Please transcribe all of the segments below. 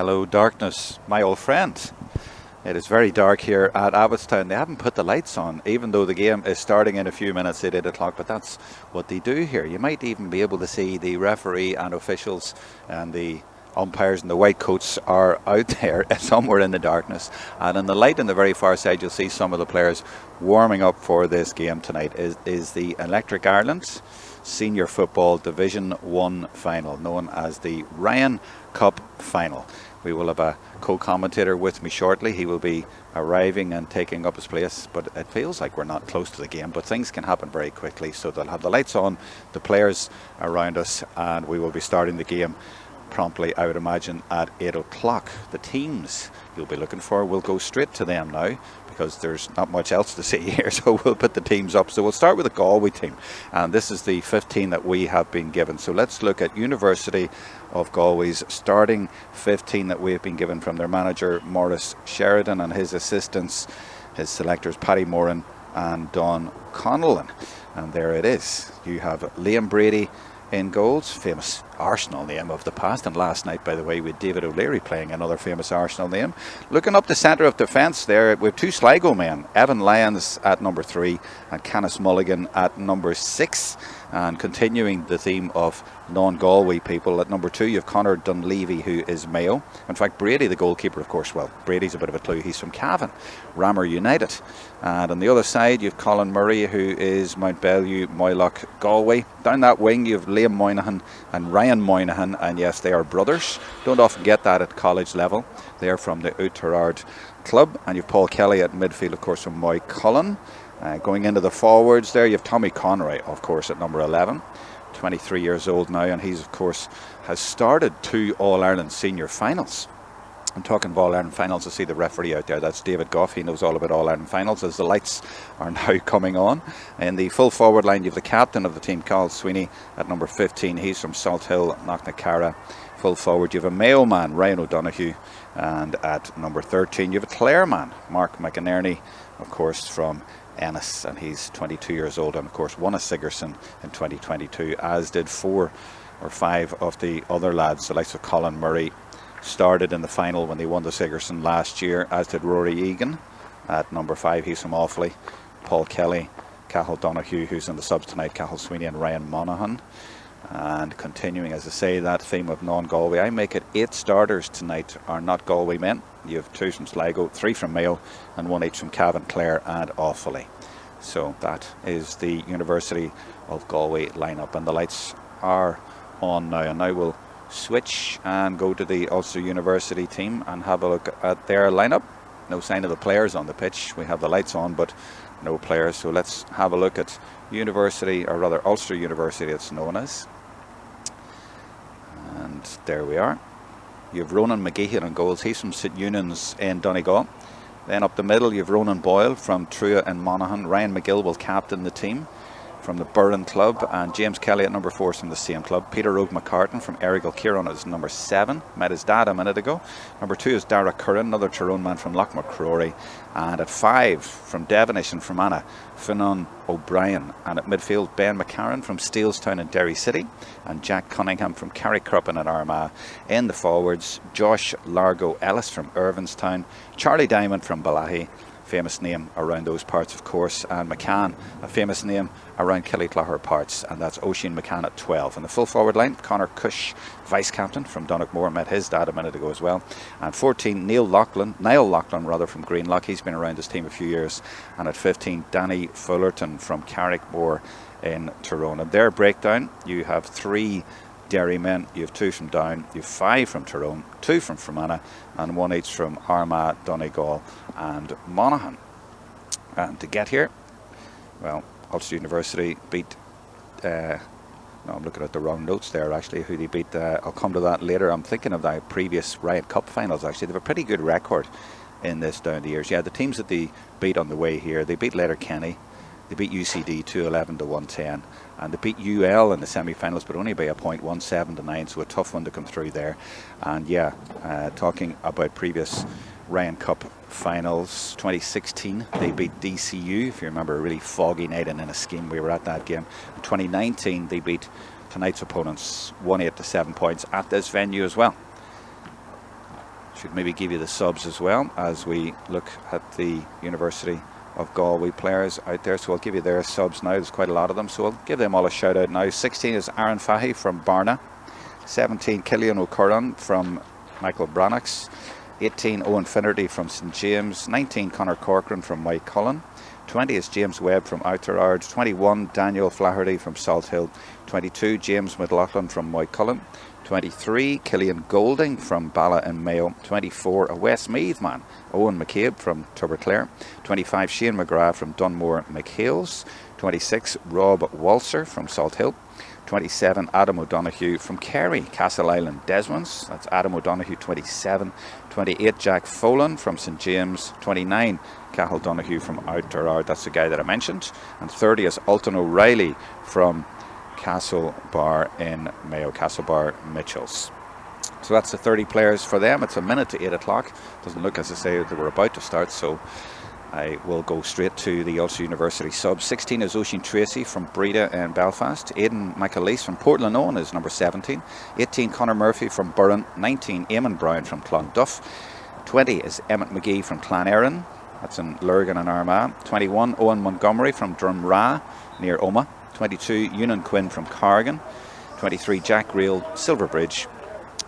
Hello, darkness, my old friend. It is very dark here at Abbotstown. They haven't put the lights on, even though the game is starting in a few minutes at 8 o'clock, but that's what they do here. You might even be able to see the referee and officials and the umpires in the white coats are out there somewhere in the darkness. And in the light on the very far side, you'll see some of the players warming up for this game tonight. Is the Electric Ireland Senior Football Division 1 final, known as the Ryan Cup Final. We will have a co-commentator with me shortly. He will be arriving and taking up his place, but it feels like we're not close to the game, but things can happen very quickly. So they'll have the lights on, the players around us, and we will be starting the game promptly, I would imagine, at 8 o'clock. The teams you'll be looking for, we'll go straight to them now because there's not much else to see here, so we'll put the teams up. So we'll start with the Galway team, and this is the 15 that we have been given. So let's look at University of Galway's starting 15 that we have been given from their manager Maurice Sheridan and his assistants, his selectors Paddy Moran and Don Connellan. And there it is. You have Liam Brady in goals, famous Arsenal name of the past, and last night, by the way, with David O'Leary playing, another famous Arsenal name. Looking up the centre of defence there, we have two Sligo men, Evan Lyons at number 3 and Canis Mulligan at number 6. And continuing the theme of non-Galway people, at number 2 you have Conor Dunleavy, who is Mayo. In fact, Brady, the goalkeeper, of course, well, Brady's a bit of a clue, he's from Cavan, Ramor United. And on the other side you have Colin Murray, who is Mount Bellew, Moylock, Galway. Down that wing you have Liam Moynihan and Ryan Moynihan, and yes, they are brothers. Don't often get that at college level. They are from the Oughterard club. And you have Paul Kelly at midfield, of course, from Moy Cullen. Going into the forwards there, you have Tommy Conroy, of course, at number 11, 23 years old now, and he's, of course, has started 2 All-Ireland senior finals. I'm talking of All-Ireland finals, I see the referee out there, that's David Goff. He knows all about All-Ireland finals as the lights are now coming on. In the full forward line, you have the captain of the team, Carl Sweeney, at number 15. He's from Salthill, Knocknacarra. Full forward, you have a Mayo man, Ryan O'Donoghue, and at number 13, you have a Clare man, Mark McInerney, of course, from Ennis, and he's 22 years old, and of course won a Sigerson in 2022, as did 4 or 5 of the other lads. The likes of Colin Murray started in the final when they won the Sigerson last year, as did Rory Egan at number 5, he's from Offaly. Paul Kelly, Cathal Donoghue, who's in the subs tonight, Cathal Sweeney and Ryan Monaghan. And continuing, as I say, that theme of non-Galway, I make it 8 starters tonight are not Galway men. You have 2 from Sligo, 3 from Mayo, and 1 each from Cavan, Clare and Offaly. So that is the University of Galway lineup, and the lights are on now. And now we'll switch and go to the Ulster University team and have a look at their lineup. No sign of the players on the pitch. We have the lights on, but no players. So let's have a look at University, or rather Ulster University it's known as. And there we are. You have Ronan McGeehan on goals. He's from St Eunan's in Donegal. Then up the middle you have Ronan Boyle from Trua and Monaghan. Ryan McGill will captain the team from the Burren club, and James Kelly at number 4 is from the same club. Peter Rogue McCartan from Errigal Kieran is number 7. Met his dad a minute ago. Number 2 is Dara Curran, another Tyrone man from Loch McCrory. And at 5 from Devonish and Fermanagh, Finan O'Brien. And at midfield, Ben McCarran from Steelstown and Derry City, and Jack Cunningham from Carrickcruppen and Armagh. In the forwards, Josh Largo Ellis from Irvinstown, Charlie Diamond from Balahi, famous name around those parts, of course, and McCann, a famous name around Killyclogher parts, and that's Oisin McCann at 12. In the full forward line, Conor Cush, vice captain from Donegal, met his dad a minute ago as well. And 14, Niall Loughlin from Greenlock, he's been around this team a few years. And at 15, Danny Fullerton from Carrickmore in Tyrone. And their breakdown, you have 3 Derry men, you have 2 from Down, you have 5 from Tyrone, 2 from Fermanagh, and 1 each from Armagh, Donegal and Monaghan. And to get here, well, Ulster University beat, no, I'm looking at the wrong notes there actually, who they beat. I'll come to that later. I'm thinking of the previous Riot Cup finals actually. They have a pretty good record in this down the years. Yeah, the teams that they beat on the way here, they beat Letterkenny, they beat UCD 211 to 110, and they beat UL in the semi-finals, but only by a point, 17 to 9, so a tough one to come through there. And yeah, talking about previous Ryan Cup finals, 2016 they beat DCU, if you remember, a really foggy night and in a scheme, we were at that game. In 2019 they beat tonight's opponents 1-8 to 7 points at this venue as well. Should maybe give you the subs as well as we look at the University of Galway players out there. So I'll give you their subs now. There's quite a lot of them, so I'll give them all a shout out now. 16 is Aaron Fahy from Barna. 17 Killian O'Curran from Michael Brannock's. 18 Owen Finnerty from St James. 19 Conor Corcoran from White Cullen. 20 is James Webb from Oughterard. 21 Daniel Flaherty from Salt Hill. 22 James McLaughlin from White Cullen. 23 Killian Golding from Bala and Mayo. 24 a Westmeath man, Owen McCabe from Tuberclare. 25 Shane McGrath from Dunmore McHales. 26 Rob Walser from Salt Hill. 27 Adam O'Donoghue from Kerry, Castle Island Desmonds. That's Adam O'Donoghue, 27. 28 Jack Folan from St James. 29 Cahill Donoghue from Oughterard. That's the guy that I mentioned. And 30 is Alton O'Reilly from Castle Bar in Mayo, Castle Bar Mitchells. So that's the 30 players for them. It's a minute to 8 o'clock. Doesn't look, as I say, that we're about to start, so I will go straight to the Ulster University sub. 16 is Oisin Tracy from Breda and Belfast. Aidan McAleese from Portland Owen is number 17. 18 Conor Murphy from Burren. 19 Eamon Brown from Clonduff. 20 is Emmett McGee from Clan that's in Lurgan and Armagh. 21 Owen Montgomery from Drumragh near Omagh. 22 Ewan Quinn from Cargan. 23 Jack Reel Silverbridge.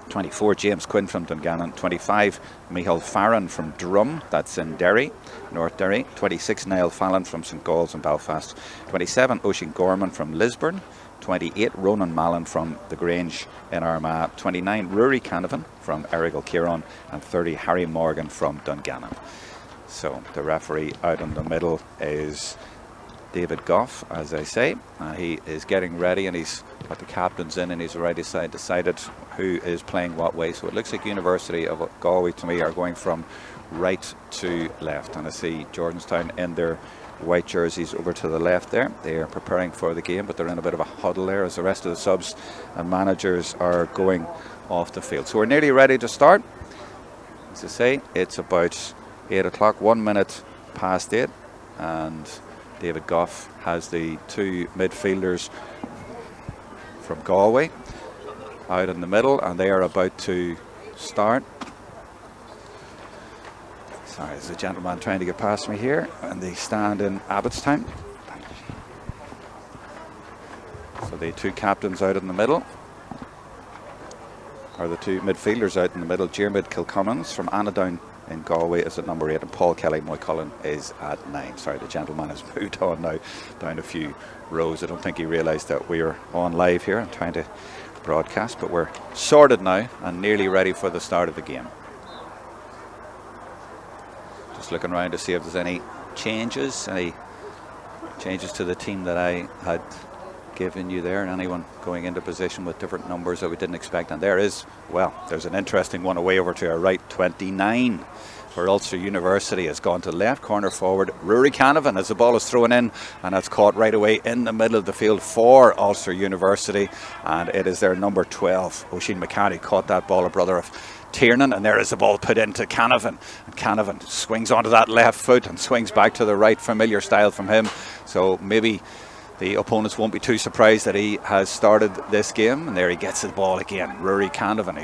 24 James Quinn from Dungannon. 25 Michael Farron from Drum, that's in Derry, North Derry. 26 Niall Fallon from St Gall's in Belfast. 27 Oisin Gorman from Lisburn. 28 Ronan Mallon from the Grange in Armagh. 29 Rory Canavan from Errigal Kieran. And 30 Harry Morgan from Dungannon. So the referee out in the middle is David Goff, as I say. He is getting ready and he's got the captains in and he's already decided who is playing what way. So it looks like University of Galway to me are going from right to left. And I see Jordanstown in their white jerseys over to the left there. They are preparing for the game, but they're in a bit of a huddle there as the rest of the subs and managers are going off the field. So we're nearly ready to start. As I say, it's about 8 o'clock, 1 minute past 8, and David Goff has the two midfielders from Galway out in the middle, and they are about to start. Sorry, there's a gentleman trying to get past me here, and they stand in Abbotstown. So the two captains out in the middle, or the two midfielders out in the middle. Jeremy Kilcummins from Annadown in Galway is at number 8, and Paul Kelly Moycullen is at 9. Sorry, the gentleman has moved on now down a few rows. I don't think he realised that we are on live here and trying to broadcast, but we're sorted now and nearly ready for the start of the game. Just looking around to see if there's any changes to the team that I had given you there, and anyone going into position with different numbers that we didn't expect. And there is, well, there's an interesting one away over to our right. 29 for Ulster University has gone to left corner forward Rory Canavan as the ball is thrown in, and that's caught right away in the middle of the field for Ulster University, and it is their number 12 Oisin McCarthy caught that ball, a brother of Tiernan, and there is the ball put into Canavan, and Canavan swings onto that left foot and swings back to the right. Familiar style from him, so maybe the opponents won't be too surprised that he has started this game. And there he gets the ball again, Rory Canavan,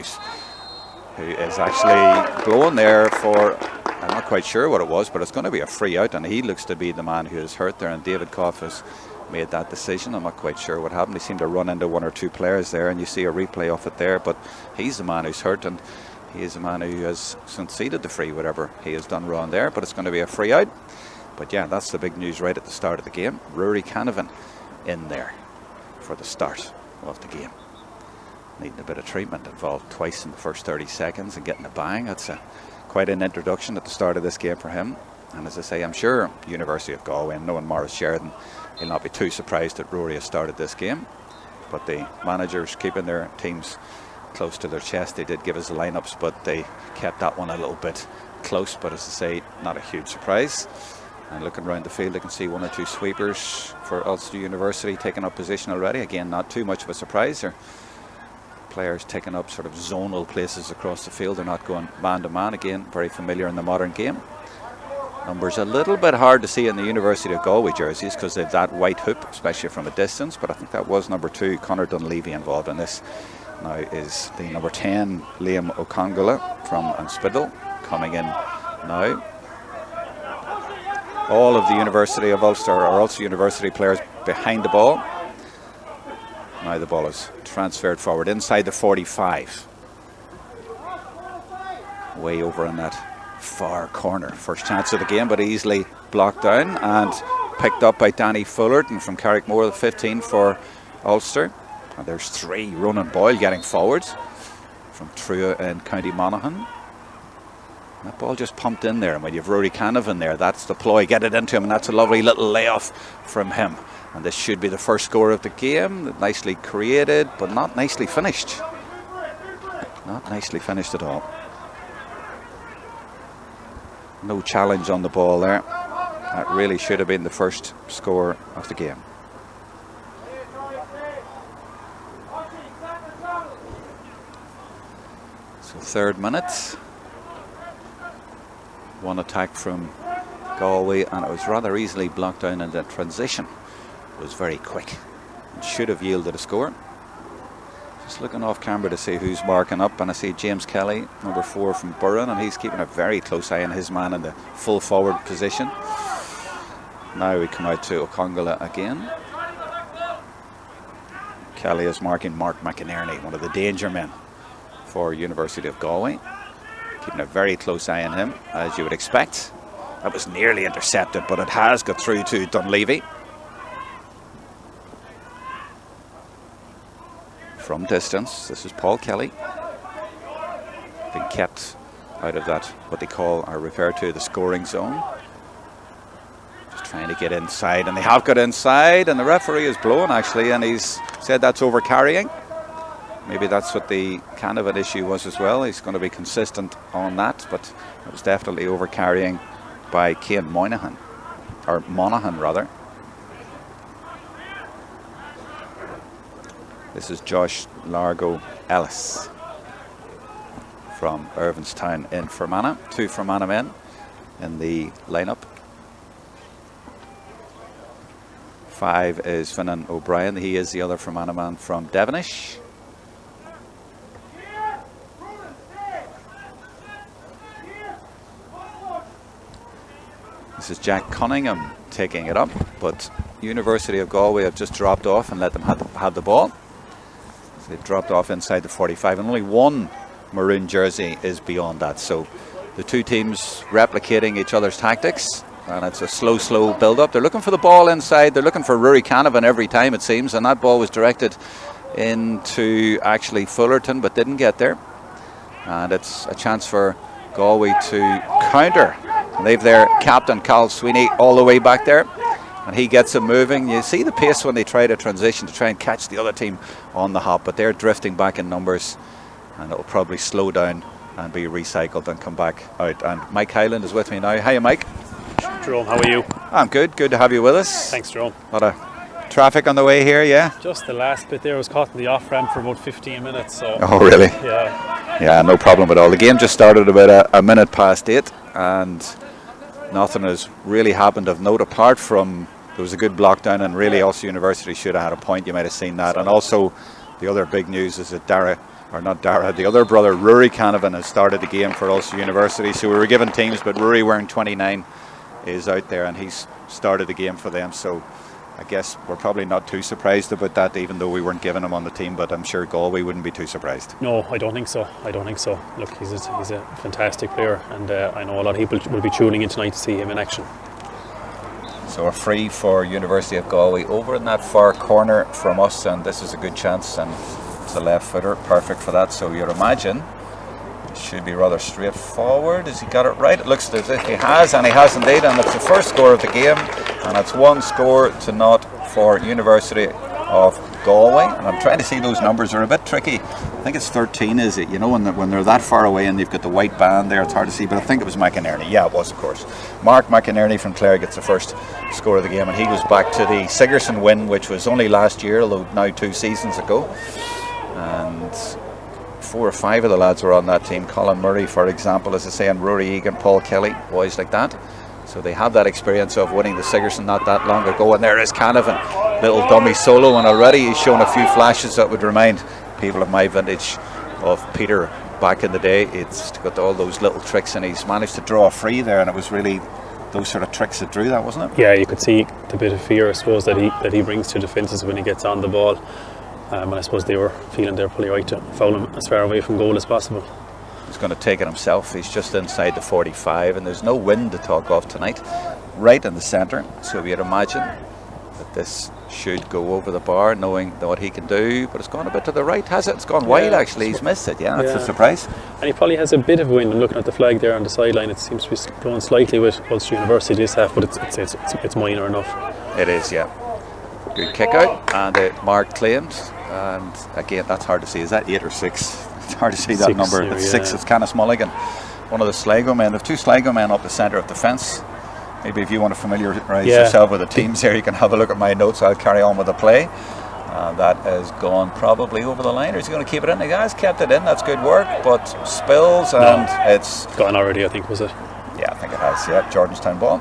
who is actually blown there for, I'm not quite sure what it was, but it's going to be a free out, and he looks to be the man who is hurt there, and David Goff has made that decision. I'm not quite sure what happened. He seemed to run into one or two players there, and you see a replay of it there, but he's the man who's hurt, and he is the man who has conceded the free, whatever he has done wrong there, but it's going to be a free out. But yeah, that's the big news right at the start of the game. Rory Canavan in there for the start of the game. Needing a bit of treatment, involved twice in the first 30 seconds and getting a bang. That's quite an introduction at the start of this game for him. And as I say, I'm sure University of Galway and knowing Maurice Sheridan, he'll not be too surprised that Rory has started this game. But the managers keeping their teams close to their chest. They did give us the lineups, but they kept that one a little bit close. But as I say, not a huge surprise. And looking around the field, you can see one or two sweepers for Ulster University taking up position already. Again, not too much of a surprise. They're players taking up sort of zonal places across the field. They're not going man to man. Again, very familiar in the modern game. Numbers a little bit hard to see in the University of Galway jerseys because they've that white hoop, especially from a distance. But I think that was number 2, Conor Dunleavy, involved in this now is the number 10, Liam O'Congala from Anspidel, coming in now. All of the University of Ulster are Ulster University players behind the ball. Now the ball is transferred forward inside the 45. Way over in that far corner. First chance of the game, but easily blocked down and picked up by Danny Fullerton from Carrickmore, the 15 for Ulster. And there's 3, Ronan Boyle getting forwards from Trua in County Monaghan. That ball just pumped in there, and when you've Rory Canavan there, that's the ploy. Get it into him, and that's a lovely little layoff from him. And this should be the first score of the game. Nicely created, but not nicely finished. Not nicely finished at all. No challenge on the ball there. That really should have been the first score of the game. So 3rd minute. One attack from Galway, and it was rather easily blocked down, and the transition was very quick and should have yielded a score. Just looking off camera to see who's marking up, and I see James Kelly, number 4 from Burren, and he's keeping a very close eye on his man in the full forward position. Now we come out to O'Congala again. Kelly is marking Mark McInerney, one of the danger men for University of Galway. Keeping a very close eye on him, as you would expect. That was nearly intercepted, but it has got through to Dunleavy. From distance, this is Paul Kelly. Been kept out of that, what they call or refer to the scoring zone. Just trying to get inside, and they have got inside, and the referee is blowing actually, and he's said that's over carrying. Maybe that's what the Canavan issue was as well. He's going to be consistent on that, but it was definitely over carrying by Cian Moynihan, or Monaghan rather. This is Josh Largo Ellis from Irvinstown in Fermanagh. 2 Fermanagh men in the lineup. 5 is Finan O'Brien. He is the other Fermanagh man from Devonish. This is Jack Cunningham taking it up, but University of Galway have just dropped off and let them have the ball. So they've dropped off inside the 45, and only 1 maroon jersey is beyond that. So the 2 teams replicating each other's tactics, and it's a slow build-up. They're looking for the ball inside. They're looking for Rory Canavan every time, it seems, and that ball was directed into actually Fullerton, but didn't get there. And it's a chance for Galway to counter. And they've their captain, Cal Sweeney, all the way back there, and he gets them moving. You see the pace when they try to transition to try and catch the other team on the hop, but they're drifting back in numbers, and it'll probably slow down and be recycled and come back out. And Mike Hyland is with me now. Hiya, Mike. Jerome, how are you? I'm good to have you with us. Thanks, Jerome. A lot of traffic on the way here, yeah? Just the last bit there was caught in the off-ramp for about 15 minutes. So. Oh, really? Yeah, no problem at all. The game just started about a minute past 8, and nothing has really happened of note apart from there was a good block down, and really Ulster University should have had a point. You might have seen that. And also the other big news is that the other brother, Rory Canavan, has started the game for Ulster University. So we were given teams, but Rory, wearing 29, is out there, and he's started the game for them. So I guess we're probably not too surprised about that, even though we weren't given him on the team, but I'm sure Galway wouldn't be too surprised. No, I don't think so. Look, he's a fantastic player, and I know a lot of people will be tuning in tonight to see him in action. So a free for University of Galway over in that far corner from us, and this is a good chance, and it's a left footer, perfect for that. So you'd imagine it should be rather straightforward. Has he got it right? It looks as if he has, and he has indeed, and it's the first score of the game, and it's 1-0 for University of Galway. And I'm trying to see, those numbers are a bit tricky. I think it's 13, is it? You know, when they're that far away and they've got the white band there, it's hard to see, but I think it was McInerney. Yeah, it was, of course. Mark McInerney from Clare gets the first score of the game, and he goes back to the Sigerson win, which was only last year, although now 2 seasons ago. And 4 or 5 of the lads were on that team. Colin Murray, for example, as I say, and Rory Egan, Paul Kelly, boys like that. So they have that experience of winning the Sigerson not that long ago. And there is Canavan, little dummy solo, and already he's shown a few flashes that would remind people of my vintage of Peter back in the day. It's got all those little tricks, and he's managed to draw a free there, and it was really those sort of tricks that drew that, wasn't it? Yeah, you could see the bit of fear, I suppose, that he brings to defences when he gets on the ball. And I suppose they were feeling they're probably right to foul him as far away from goal as possible. He's going to take it himself. He's just inside the 45, and there's no wind to talk of tonight. Right in the centre, so you'd imagine that this should go over the bar, knowing what he can do, but it's gone a bit to the right, has it? It's gone wide, actually. He's missed it. That's a surprise. And he probably has a bit of wind. I'm looking at the flag there on the sideline. It seems to be blowing slightly with Ulster University this half, but it's minor enough. It is, yeah. Good kick out, and it marked claimed. And again, that's hard to see. Is that 8 or 6? It's hard to see that number. It's 6. It's Canis Mulligan, one of the Sligo men. They have 2 Sligo men up the centre of the fence. Maybe if you want to familiarise yourself with the teams here, you can have a look at my notes. I'll carry on with the play. That has gone probably over the line. Or is he going to keep it in? He has kept it in. That's good work. But spills, and it's gone already, I think, was it? Yeah, I think it has. Yeah, Jordanstown ball.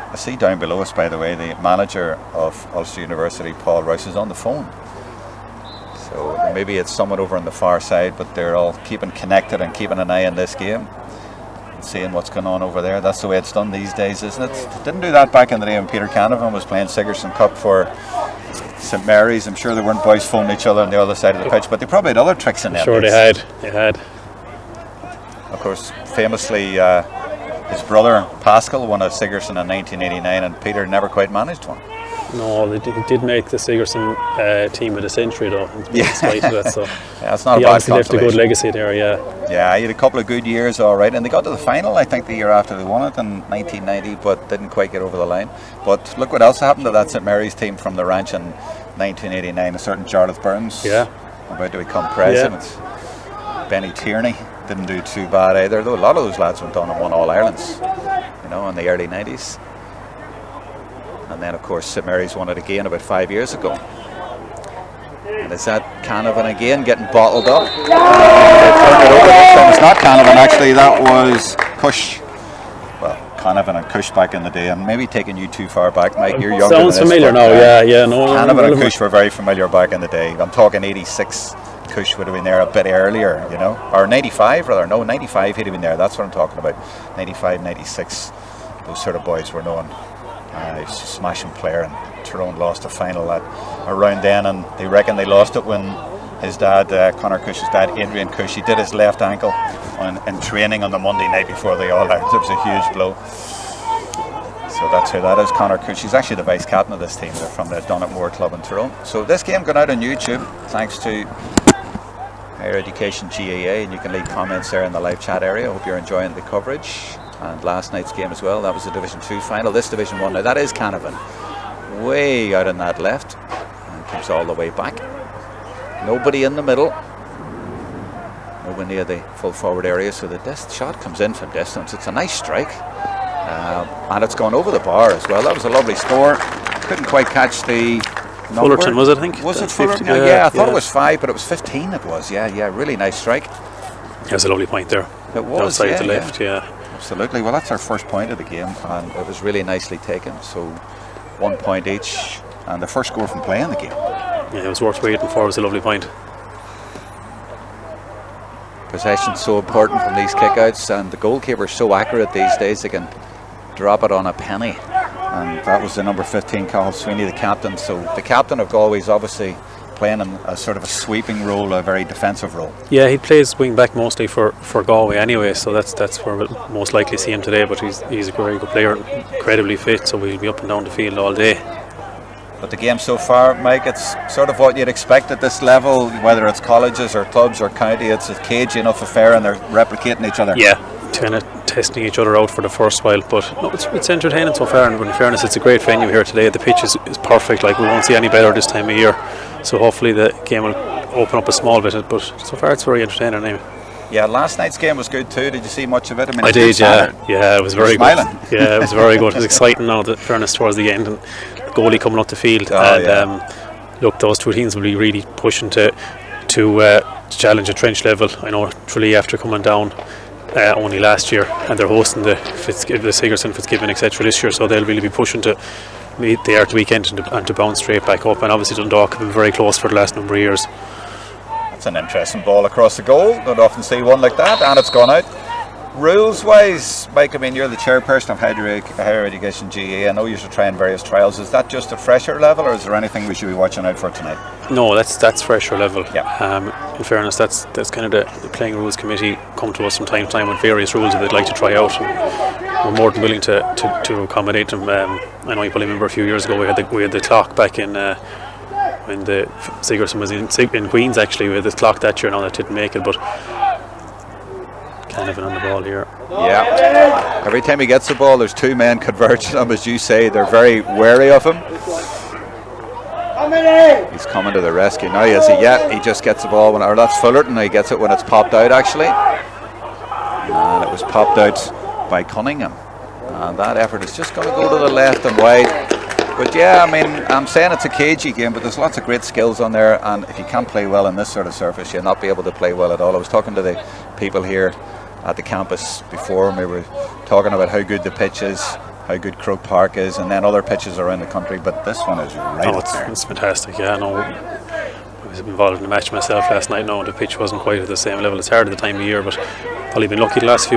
I see down below us, by the way, the manager of Ulster University, Paul Rouse, is on the phone. So maybe it's someone over on the far side, but they're all keeping connected and keeping an eye on this game and seeing what's going on over there. That's the way it's done these days, isn't it? Didn't do that back in the day when Peter Canavan was playing Sigerson Cup for St Mary's. I'm sure there weren't boys phoning each other on the other side of the pitch, but they probably had other tricks in there. Sure, they had. Of course, famously, his brother Pascal won a Sigerson in 1989, and Peter never quite managed one. No, he did make the Sigerson team of the century, though. In spite of that, so it's not he a bad obviously left a good legacy there. Yeah, he had a couple of good years, all right, and they got to the final, I think, the year after they won it in 1990, but didn't quite get over the line. But look what else happened to that St Mary's team from the ranch in 1989. A certain Jarlath Burns, about to become president. Benny Tierney didn't do too bad either, though a lot of those lads went on and won All Irelands, in the early 90s. And then, of course, St Mary's won it again about 5 years ago. And is that Canavan again getting bottled up? They turned it over this time. It's not Canavan, actually. That was Cush. Well, Canavan and Cush back in the day. And maybe taking you too far back, Mike. You're younger Sounds than this, familiar now, no. Canavan and Cush were very familiar back in the day. I'm talking 86. Cush would have been there a bit earlier, Or 95, rather. No, 95 he'd have been there. That's what I'm talking about. 95, 96. Those sort of boys were known. He's a smashing player, and Tyrone lost a final around then, and they reckon they lost it when his dad, Conor Cush's dad, Adrian Cush, he did his left ankle in training on the Monday night before the All-Irelands. It was a huge blow. So that's who that is, Conor Cush. He's actually the vice captain of this team. They're from the Donatmore Club in Tyrone. So this game got out on YouTube thanks to Higher Education GAA, and you can leave comments there in the live chat area. I hope you're enjoying the coverage. And last night's game as well, that was the Division 2 final. This Division 1 now, that is Canavan, way out on that left, and comes all the way back. Nobody in the middle, nowhere near the full forward area, so the shot comes in from distance. It's a nice strike, and it's gone over the bar as well. That was a lovely score. Couldn't quite catch the number. Fullerton, was it, I think? Was it Fullerton? Yeah, I thought it was 5, but it was 15 it was. Yeah, really nice strike. That's a lovely point there. It was, outside the left, Absolutely. Well, that's our first point of the game, and it was really nicely taken. So 1 point each, and the first score from playing the game. Yeah, it was worth waiting for. It was a lovely point. Possession's so important from these kickouts, and the goalkeeper's so accurate these days, they can drop it on a penny. And that was the number 15, Cathal Sweeney, the captain. So the captain of Galway is obviously playing in a sort of a sweeping role, a very defensive role. Yeah, he plays wing back mostly for Galway anyway, so that's where we'll most likely see him today. But he's a very good player, incredibly fit, so we'll be up and down the field all day. But the game so far, Mike, it's sort of what you'd expect at this level, whether it's colleges or clubs or county. It's a cagey enough affair, and they're replicating each other. Yeah, kind of testing each other out for the first while, but no, it's entertaining so far. And in fairness, it's a great venue here today. The pitch is perfect. Like, we won't see any better this time of year. So hopefully the game will open up a small bit, but so far it's very entertaining anyway. Yeah, last night's game was good too. Did you see much of it? I did, yeah, it was very good. Yeah, it was very good. It was exciting now, the fairness towards the end, and the goalie coming up the field. Look, those two teams will be really pushing to challenge at trench level. I know Tralee, after coming down only last year, and they're hosting the Sigerson, Fitzgibbon, etc. this year, so they'll really be pushing to meet the weekend and to bounce straight back up. And obviously Dundalk have been very close for the last number of years. That's an interesting ball across the goal. Don't often see one like that, and it's gone out. Rules-wise, Mike, I mean, you're the chairperson of Higher Education GAA. I know you're trying various trials. Is that just a fresher level, or is there anything we should be watching out for tonight? No, that's fresher level. Yeah. In fairness, that's kind of the Playing Rules Committee come to us from time to time with various rules that they'd like to try out, and we're more than willing to accommodate them. I know you probably remember a few years ago we had the clock back in when the Sigerson was in Queens. Actually, we had the clock that year. Now that didn't make it, but kind of on the ball here. Yeah. Every time he gets the ball, there's two men converging him, as you say. They're very wary of him. He's coming to the rescue now. He just gets the ball or that's Fullerton. He gets it when it's popped out, actually. And it was popped out by Cunningham. And that effort is just going to go to the left and wide. But yeah, I mean, I'm saying it's a cagey game, but there's lots of great skills on there. And if you can't play well on this sort of surface, you'll not be able to play well at all. I was talking to the people here at the campus before, and we were talking about how good the pitch is, how good Croke Park is, and then other pitches around the country, but this one is right up there. It's fantastic. Yeah, no, I was involved in a match myself last night. No, the pitch wasn't quite at the same level. It's hard at the time of year, but probably been lucky the last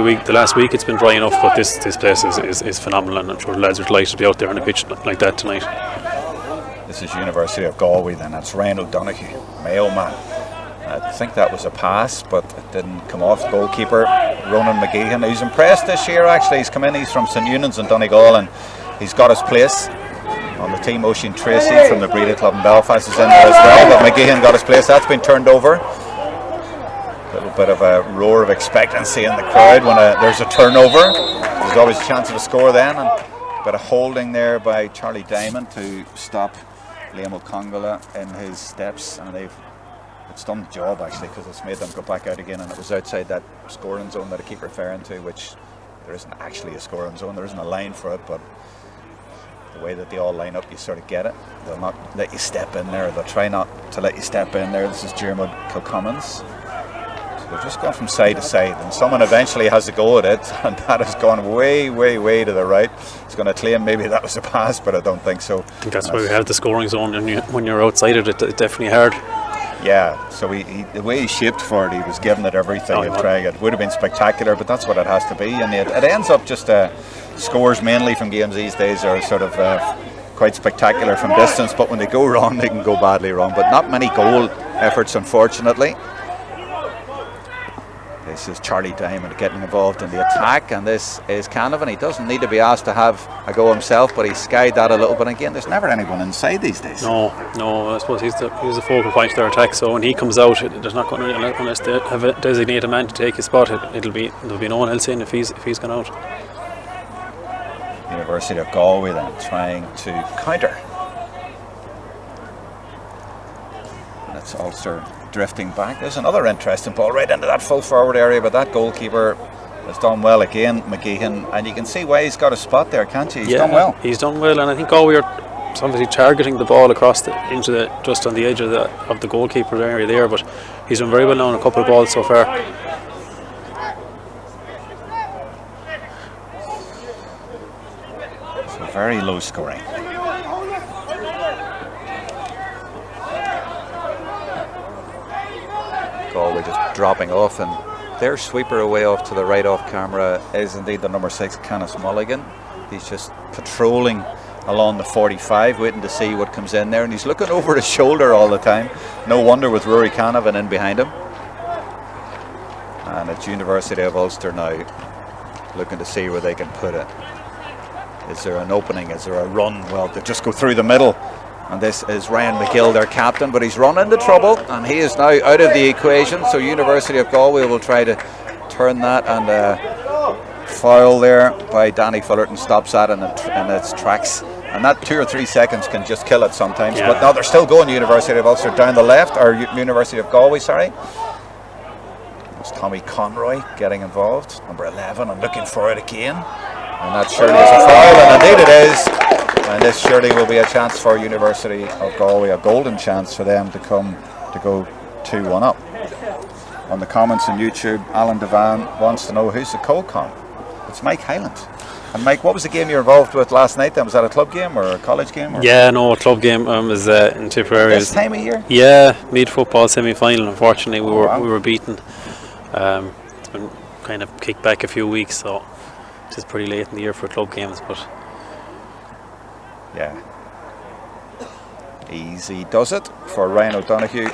week it's been dry enough, but this place is phenomenal, and I'm sure the lads are delighted to be out there on a pitch like that tonight. This is University of Galway then. That's Ryan O'Donoghue, Mayo man. I think that was a pass, but it didn't come off. Goalkeeper Ronan McGeehan, who's impressed this year actually. He's come in, he's from St Eunan's in Donegal, and he's got his place on the team. Oisin Tracy from the Breda Club in Belfast is in there as well, but McGeehan got his place. That's been turned over. A little bit of a roar of expectancy in the crowd when there's a turnover. There's always a chance of a score then, and a bit of holding there by Charlie Diamond to stop Liam O'Congala in his steps, and it's done the job actually, because it's made them go back out again, and it was outside that scoring zone that I keep referring to, which there isn't actually a scoring zone, there isn't a line for it, but the way that they all line up, you sort of get it. They'll not let you step in there, they'll try not to let you step in there. This is Jerome Quinn. So they're just going from side to side, and someone eventually has to go at it, and that has gone way, way, way to the right. It's going to claim maybe that was a pass, but I don't think so. I think that's why we have the scoring zone, and when you're outside it, it's definitely hard. Yeah, so the way he shaped for it, he was giving it everything and trying it. Would have been spectacular, but that's what it has to be. And it ends up just scores mainly from games these days are sort of quite spectacular from distance, but when they go wrong, they can go badly wrong. But not many goal efforts, unfortunately. This is Charlie Diamond getting involved in the attack, and this is Canavan. He doesn't need to be asked to have a go himself, but he skied that a little bit. Again, there's never anyone inside these days. No, I suppose he's the focal point of their attack. So when he comes out, there's not going to, unless they have a designated man to take his spot. There'll be no one else in if he's gone out. University of Galway then trying to counter. And it's Ulster drifting back. There's another interesting ball right into that full forward area, but that goalkeeper has done well again, McGeehan, and you can see why he's got a spot there, can't you? He's done well. He's done well, and I think Galway are obviously targeting the ball across just on the edge of the goalkeeper area there, but he's done very well on a couple of balls so far. So very low scoring. Galway just dropping off, and their sweeper away off to the right off camera is indeed the number 6, Canis Mulligan. He's just patrolling along the 45, waiting to see what comes in there, and he's looking over his shoulder all the time. No wonder with Rory Canavan in behind him. And it's University of Ulster now looking to see where they can put it. Is there an opening? Is there a run? Well, they just go through the middle. And this is Ryan McGill, their captain, but he's run into trouble, and he is now out of the equation. So University of Galway will try to turn that, and foul there by Danny Fullerton stops that in its tracks. And that 2 or 3 seconds can just kill it sometimes. Yeah. But now they're still going, University of Ulster down the left, or University of Galway, sorry. It's Tommy Conroy getting involved, number 11, and looking for it again. And that surely is a foul, and indeed it is. And this surely will be a chance for University of Galway, a golden chance for them to go 2-1 up. On the comments on YouTube, Alan Devan wants to know who's the co-com. It's Mike Hyland. And Mike, what was the game you were involved with last night then? Was that a club game or a college game? Or? Yeah, no, a club game was in Tipperary. This time of year? Yeah, mid-football semi-final. Unfortunately, we wow. were beaten. It's been kind of kicked back a few weeks, so it's pretty late in the year for club games. But yeah, easy does it for Ryan O'Donoghue.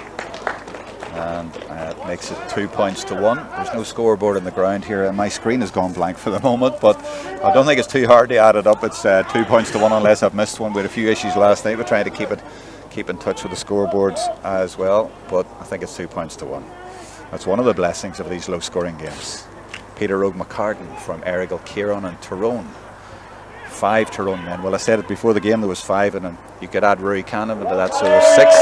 And it makes it 2 points to 1. There's no scoreboard on the ground here, and my screen has gone blank for the moment, but I don't think it's too hard to add it up. It's 2 points to 1 unless I've missed one. We had a few issues last night. We're trying to keep in touch with the scoreboards as well, but I think it's 2 points to 1. That's one of the blessings of these low scoring games. Peter Rogue McCartan from Errigal Kieran and Tyrone. 5 Tyrone men. Well, I said it before the game, there was 5, and then you could add Rory Cannon into that, so there's 6.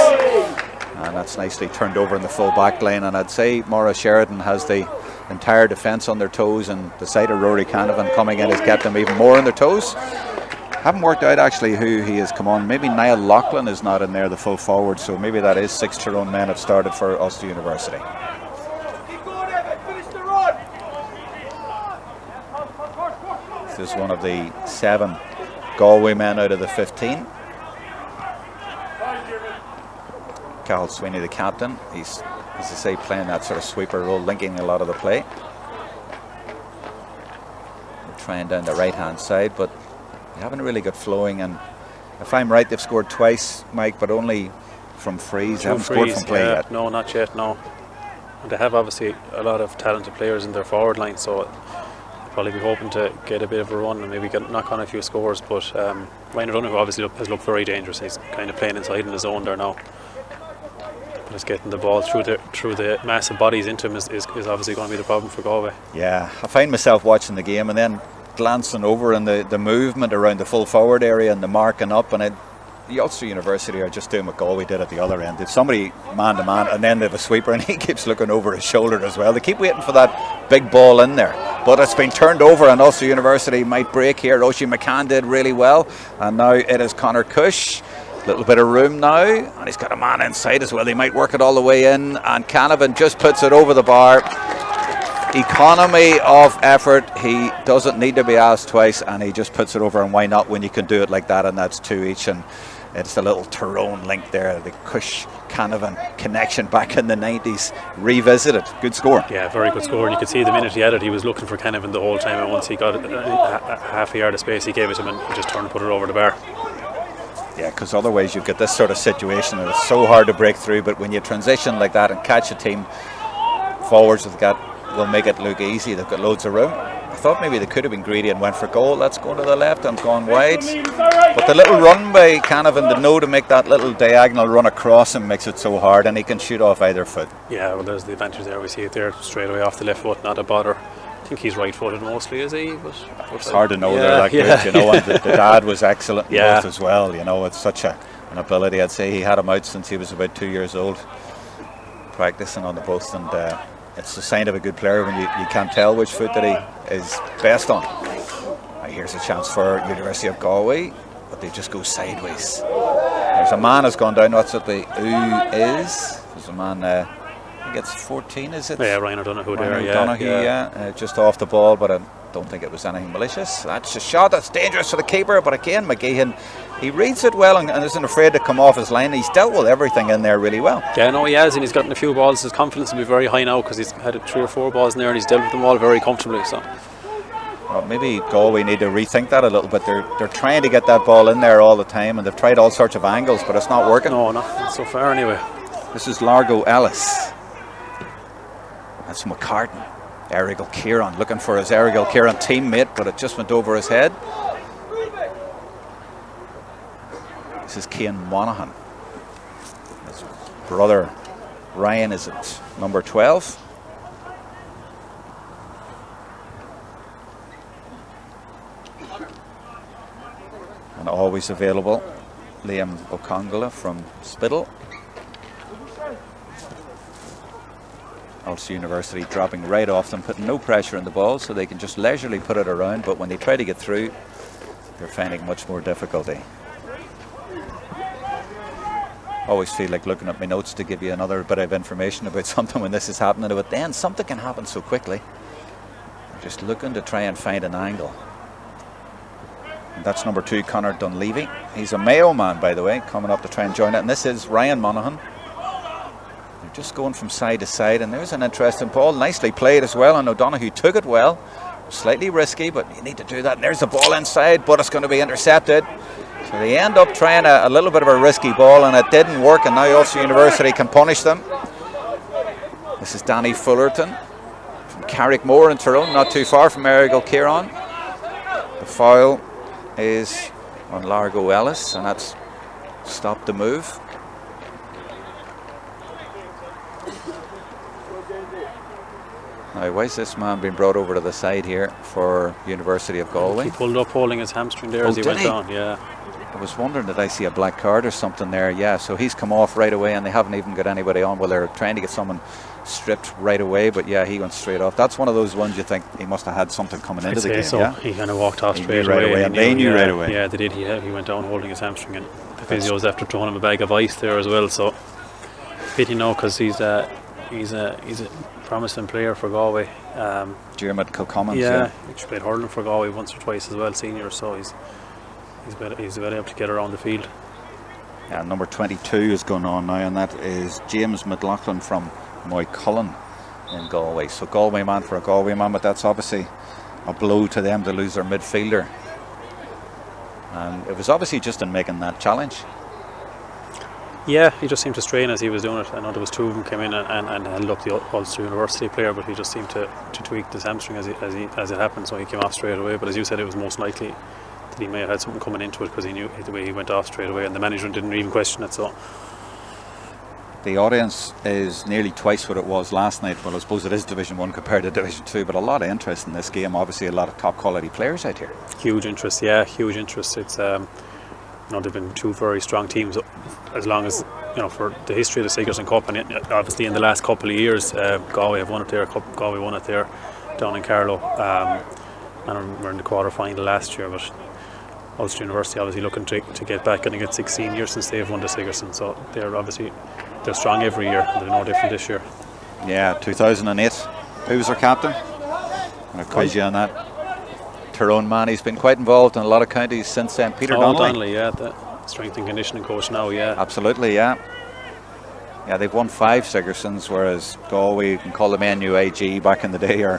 And that's nicely turned over in the full back line. And I'd say Maura Sheridan has the entire defence on their toes, and the sight of Rory Canavan coming in has kept them even more on their toes. Haven't worked out actually who he has come on. Maybe Niall Loughlin is not in there, the full forward, so maybe that is 6 Tyrone men have started for Ulster University. This is one of the 7 Galway men out of the 15. Cathal Sweeney, the captain, he's, as I say, playing that sort of sweeper role, linking a lot of the play. They're trying down the right hand side, but they haven't really got flowing. And if I'm right, they've scored twice, Mike, but only from frees. They haven't scored from play yet. No, not yet, no. And they have obviously a lot of talented players in their forward line, so they'll probably be hoping to get a bit of a run and maybe knock on a few scores. But Ryan O'Donoghue obviously has looked very dangerous. He's kind of playing inside in the zone there now. Just getting the ball through the massive bodies into him is obviously going to be the problem for Galway. Yeah, I find myself watching the game and then glancing over and the movement around the full forward area and the marking up, and the Ulster University are just doing what Galway did at the other end. They've somebody man to man, and then they have a sweeper, and he keeps looking over his shoulder as well. They keep waiting for that big ball in there, but it's been turned over, and Ulster University might break here. Oisin McCann did really well, and now it is Conor Cush. Little bit of room now, and he's got a man inside as well. He might work it all the way in, and Canavan just puts it over the bar. Economy of effort. He doesn't need to be asked twice, and he just puts it over, and why not when you can do it like that? And that's 2 each, and it's the little Tyrone link there, the Cush Canavan connection back in the 90s revisited. Good score. Yeah, very good score, and you could see the minute he had it, he was looking for Canavan the whole time, and once he got half a yard of space, he gave it to him and he just turned and put it over the bar. Yeah, because otherwise you get this sort of situation and it's so hard to break through, but when you transition like that and catch a team, forwards will make it look easy. They've got loads of room. I thought maybe they could have been greedy and went for goal. Let's go to the left and gone wide. But the little run by Canavan, the know to make that little diagonal run across him makes it so hard, and he can shoot off either foot. Yeah, well, there's the advantage there. We see it there straight away off the left foot, not a bother. I think he's right-footed mostly, is he? But it's hard to know they're that good, you know. And the dad was excellent in both as well. You know, it's such an ability. I'd say he had him out since he was about 2 years old, practicing on the post, and it's a sign of a good player when you can't tell which foot that he is best on. Now here's a chance for University of Galway, but they just go sideways. There's a man has gone down. That's what the U is. There's a man. Gets 14, is it? Yeah, Ryan O'Donoghue there. O'Donoghue, just off the ball, but I don't think it was anything malicious. That's a shot that's dangerous for the keeper, but again, McGeehan, he reads it well and isn't afraid to come off his line. He's dealt with everything in there really well. Yeah, no, he has, and he's gotten a few balls. His confidence will be very high now because he's had 3 or 4 balls in there and he's dealt with them all very comfortably. So, well, maybe Galway need to rethink that a little bit. They're trying to get that ball in there all the time, and they've tried all sorts of angles, but it's not working. No, not so far anyway. This is Largo Ellis. That's McCartan. Errigal Kieran looking for his Errigal Kieran teammate, but it just went over his head. This is Cian Monaghan. His brother Ryan is at number 12. And always available, Liam O'Congala from Spittle. Ulster University dropping right off them, putting no pressure on the ball so they can just leisurely put it around, but when they try to get through, they're finding much more difficulty. Always feel like looking at my notes to give you another bit of information about something when this is happening, but then something can happen so quickly. I'm just looking to try and find an angle. And that's number 2, Conor Dunleavy. He's a Mayo man, by the way, coming up to try and join it. And this is Ryan Monaghan. They're just going from side to side, and there's an interesting ball. Nicely played as well, and O'Donoghue took it well. Slightly risky, but you need to do that. And there's the ball inside, but it's going to be intercepted. So they end up trying a little bit of a risky ball, and it didn't work, and now Ulster University can punish them. This is Danny Fullerton from Carrickmore in Tyrone, not too far from Errigal Kieran. The foul is on Largo Ellis, and that's stopped the move. Now, why is this man being brought over to the side here for University of Galway? He pulled up holding his hamstring there as he went on, yeah. I was wondering, did I see a black card or something there? Yeah, so he's come off right away, and they haven't even got anybody on. Well, they're trying to get someone stripped right away, but yeah, he went straight off. That's one of those ones you think he must have had something coming into the game. So yeah? He kind of walked off straight right away, and they knew right away. Yeah, they did. He went down holding his hamstring, and the physio's after throwing him a bag of ice there as well. So pity no, because he's a promising player for Galway. Dermot Kilcommons, yeah, he played hurling for Galway once or twice as well, senior. So he's well able to get around the field. Yeah, number 22 is going on now, and that is James McLaughlin from Moycullen in Galway. So Galway man for a Galway man, but that's obviously a blow to them to lose their midfielder. And it was obviously just in making that challenge. Yeah, he just seemed to strain as he was doing it. I know there was 2 of them came in and held up the Ulster University player, but he just seemed to tweak his hamstring as it happened, so he came off straight away. But as you said, it was most likely that he may have had something coming into it, because he knew the way he went off straight away, and the management didn't even question it. So the audience is nearly twice what it was last night. Well, I suppose it is Division 1 compared to Division 2, but a lot of interest in this game. Obviously a lot of top quality players out here. Huge interest, yeah, huge interest. It's they've been 2 very strong teams as long as, for the history of the Sigerson Cup, and obviously in the last couple of years, Galway have won it there. Galway won it there down in Carlow, and we're in the quarter final last year. But Ulster University obviously looking to get back. I think it's 16 years since they've won the Sigerson, so they're strong every year. They're no different this year. Yeah, 2008. Who was their captain? I'm going to quiz you on that. Tyrone man, he's been quite involved in a lot of counties since then. Peter Donnelly. Yeah, the strength and conditioning coach now, yeah. Absolutely, yeah. Yeah, they've won 5 Sigersons, whereas Galway, you can call them NUAG back in the day, or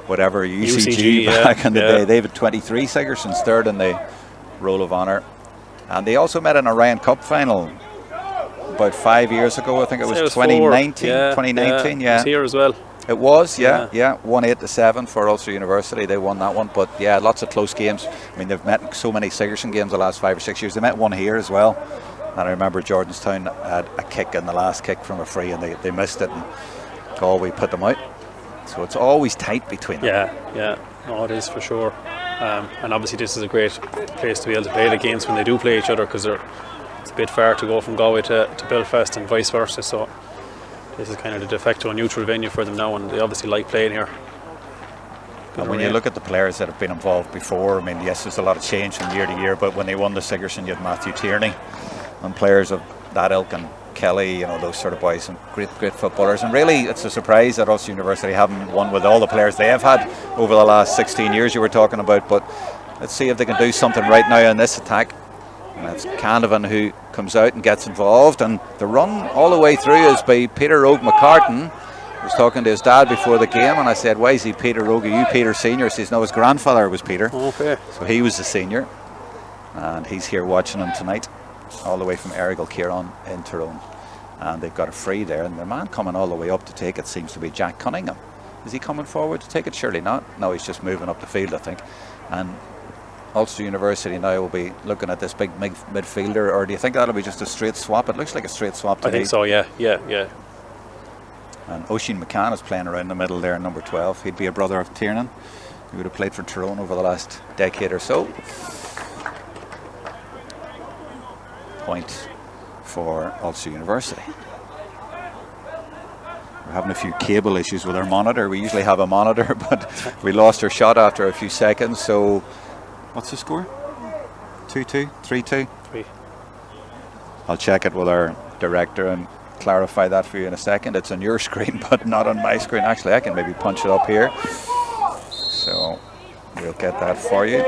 whatever, UCG back in the day. They've had 23 Sigersons, third in the Roll of Honour. And they also met in a Ryan Cup final about 5 years ago. I think it was 2019. 2019, yeah. It was here as well. It was, yeah. 1-8-7 for Ulster University. They won that one, but yeah, lots of close games. I mean, they've met so many Sigerson games the last 5 or 6 years. They met one here as well, and I remember Jordanstown had a kick in the last kick from a free, and they missed it, and Galway put them out. So it's always tight between them. Yeah, no, it is for sure. And obviously this is a great place to be able to play the games when they do play each other, because it's a bit far to go from Galway to Belfast and vice versa. So this is kind of the de facto neutral venue for them now, and they obviously like playing here. And when you look at the players that have been involved before, I mean, yes, there's a lot of change from year to year, but when they won the Sigerson, you had Matthew Tierney and players of that ilk, and Kelly, those sort of boys, and great footballers. And really, it's a surprise that Ulster University haven't won with all the players they have had over the last 16 years you were talking about. But let's see if they can do something right now in this attack. And it's Canavan who comes out and gets involved, and the run all the way through is by Peter Rogue McCartan. I was talking to his dad before the game, and I said, why is he Peter Rogue? Are you Peter Senior? He says, no, his grandfather was Peter. Okay. So he was the senior, and he's here watching him tonight, all the way from Errigal Kieran in Tyrone. And they've got a free there, and the man coming all the way up to take it seems to be Jack Cunningham. Is he coming forward to take it? Surely not. No, he's just moving up the field, I think. And Ulster University now will be looking at this big midfielder, or do you think that'll be just a straight swap? It looks like a straight swap today. I think so, yeah. And Oisin McCann is playing around the middle there, number 12. He'd be a brother of Tiernan. He would have played for Tyrone over the last decade or so. Point for Ulster University. We're having a few cable issues with our monitor. We usually have a monitor, but we lost our shot after a few seconds. So what's the score? 2-2? 3-2? 3. I'll check it with our director and clarify that for you in a second. It's on your screen, but not on my screen. Actually, I can maybe punch it up here. So we'll get that for you.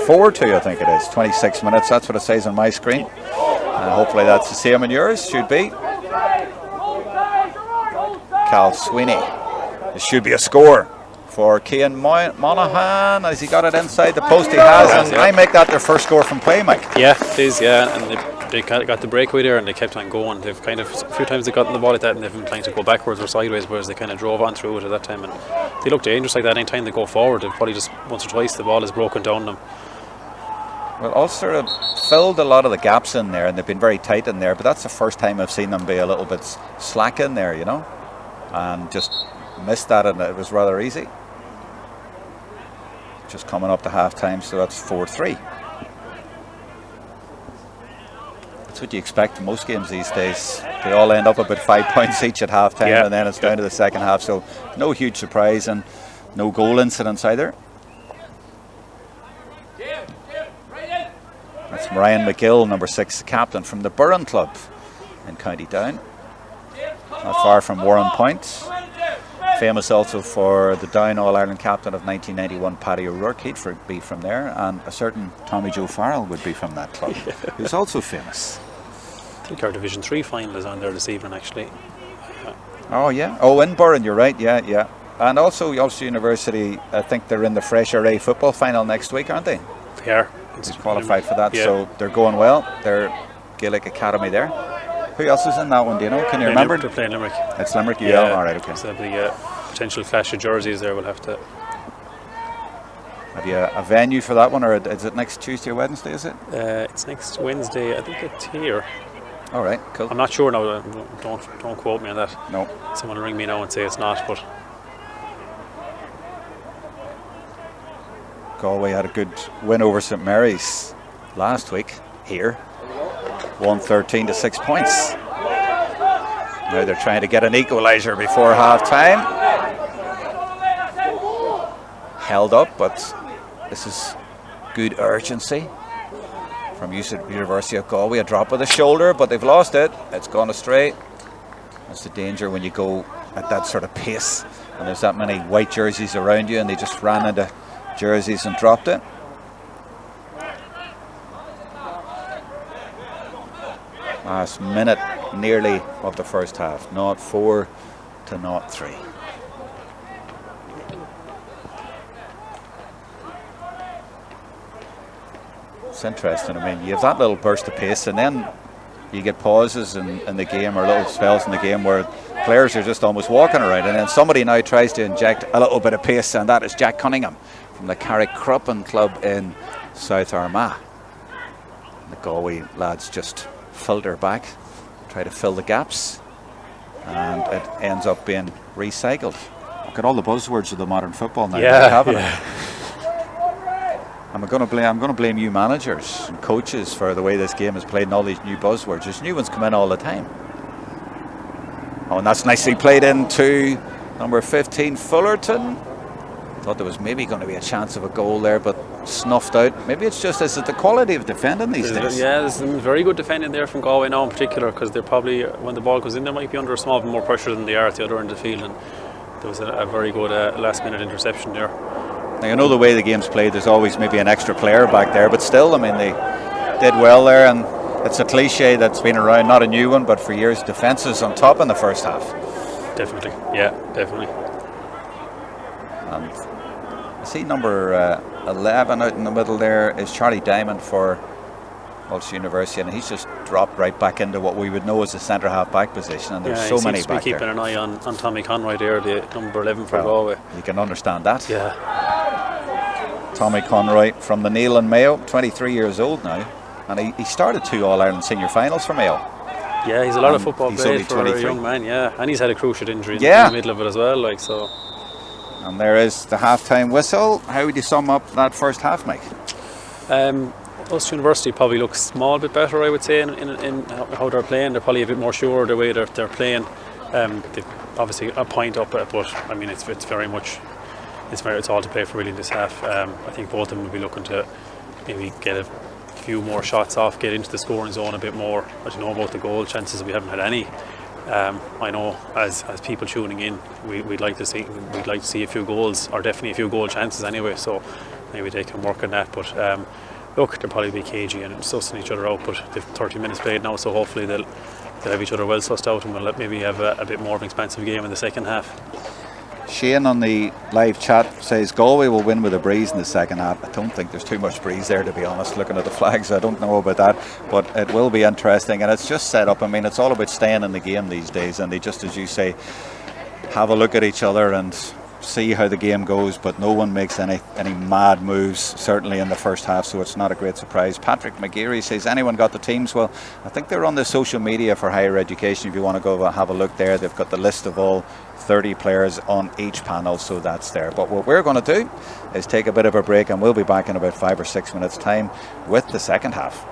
4-2, I think it is. 26 minutes, that's what it says on my screen. Hopefully that's the same in yours, should be. Cal Sweeney. It should be a score for Cian Monaghan. Has he got it inside the post? He has, and I make that their first score from play, Mike. Yeah, it is, yeah, and they got the breakaway there and they kept on going. They've kind of, a few times they got the ball like that and they've been trying to go backwards or sideways, whereas they kind of drove on through it at that time, and they look dangerous like that. Any time they go forward, they've probably just once or twice the ball is broken down them. Well, Ulster have filled a lot of the gaps in there and they've been very tight in there, but that's the first time I've seen them be a little bit slack in there, you know, and just missed that, and it was rather easy. Just coming up to half time, so that's 4-3. That's what you expect in most games these days. They all end up about 5 points each at half time, and then it's down to the second half, so no huge surprise and no goal incidents either. That's Ryan McGill, number 6, captain from the Burren Club in County Down, not far from Warren Point. Famous also for the Down All-Ireland captain of 1991, Paddy O'Rourke. He'd be from there, and a certain Tommy Joe Farrell would be from that club, who's also famous. I think our Division 3 final is on there this evening, actually. Oh yeah, oh in Burren, you're right, yeah. And also Ulster University, I think they're in the Fresh Array football final next week, aren't they? They are. They've qualified for that, so they're going well. They're Gaelic Academy there. Who else is in that one, do you know? Can you remember? They're playing Limerick. It's Limerick, yeah. All right, okay. So the potential clash of jerseys there, we'll have to... Have you a venue for that one, or is it next Tuesday or Wednesday, is it? It's next Wednesday, I think it's here. All right, cool. I'm not sure now, don't quote me on that. No. Someone will ring me now and say it's not, but... Galway had a good win over St Mary's last week here. 113 to 6 points. Now they're trying to get an equaliser before half time. Held up, but this is good urgency from University of Galway. A drop of the shoulder, but they've lost it. It's gone astray. That's the danger when you go at that sort of pace and there's that many white jerseys around you, and they just ran into jerseys and dropped it. Last minute nearly of the first half. 0-4 to 0-3. It's interesting. I mean, you have that little burst of pace, and then you get pauses in the game, or little spells in the game where players are just almost walking around, and then somebody now tries to inject a little bit of pace, and that is Jack Cunningham from the Carrickcruppen club in South Armagh. The Galway lads just filter back, try to fill the gaps, and it ends up being recycled. Look at all the buzzwords of the modern football now. I'm going to blame you managers and coaches for the way this game is played and all these new buzzwords. There's new ones come in all the time. Oh, and that's nicely played into number 15, Fullerton. Thought there was maybe going to be a chance of a goal there, but snuffed out. Maybe it's just, is it the quality of defending these days? Yeah, there's some very good defending there from Galway now in particular, because they're probably, when the ball goes in, they might be under a small bit more pressure than they are at the other end of the field, and there was a very good last minute interception there. Now, I know the way the game's played, there's always maybe an extra player back there, but still, I mean, they did well there, and it's a cliche that's been around, not a new one, but for years, defences on top in the first half. Definitely, yeah, definitely. And I see number 11 out in the middle there is Charlie Diamond for Ulster University, and he's just dropped right back into what we would know as the centre half back position, and there's so many back there. Keeping an eye on Tommy Conroy there, the number 11 for Galway. You can understand that. Yeah. Tommy Conroy from the Neil and Mayo, 23 years old now, and he started 2 All-Ireland senior finals for Mayo. Yeah, he's a lot of football played for a young man, yeah, and he's had a cruciate injury in the middle of it as well, like so. And there is the half-time whistle. How would you sum up that first half, Mike? Ulster University probably looks a small bit better, I would say, in how they're playing. They're probably a bit more sure of the way they're playing. They've obviously a point up, but I mean it's all to play for really in this half. I think both of them will be looking to maybe get a few more shots off, get into the scoring zone a bit more. As you know about the goal chances, we haven't had any. I know as people tuning in, we'd like to see a few goals, or definitely a few goal chances anyway. So maybe they can work on that. But look, they'll probably be cagey and sussing each other out, but they've 30 minutes played now, so hopefully they'll have each other well sussed out, and we'll maybe have a bit more of an expansive game in the second half. Shane on the live chat says Galway will win with a breeze in the second half. I don't think there's too much breeze there, to be honest, looking at the flags. I don't know about that, but it will be interesting, and it's just set up. I mean, it's all about staying in the game these days, and they just, as you say, have a look at each other and see how the game goes, but no one makes any mad moves, certainly in the first half, so it's not a great surprise. Patrick McGeary says, anyone got the teams? Well, I think they're on the social media for higher education. If you want to go have a look there, they've got the list of all 30 players on each panel, so that's there. But what we're going to do is take a bit of a break, and we'll be back in about 5 or 6 minutes time with the second half.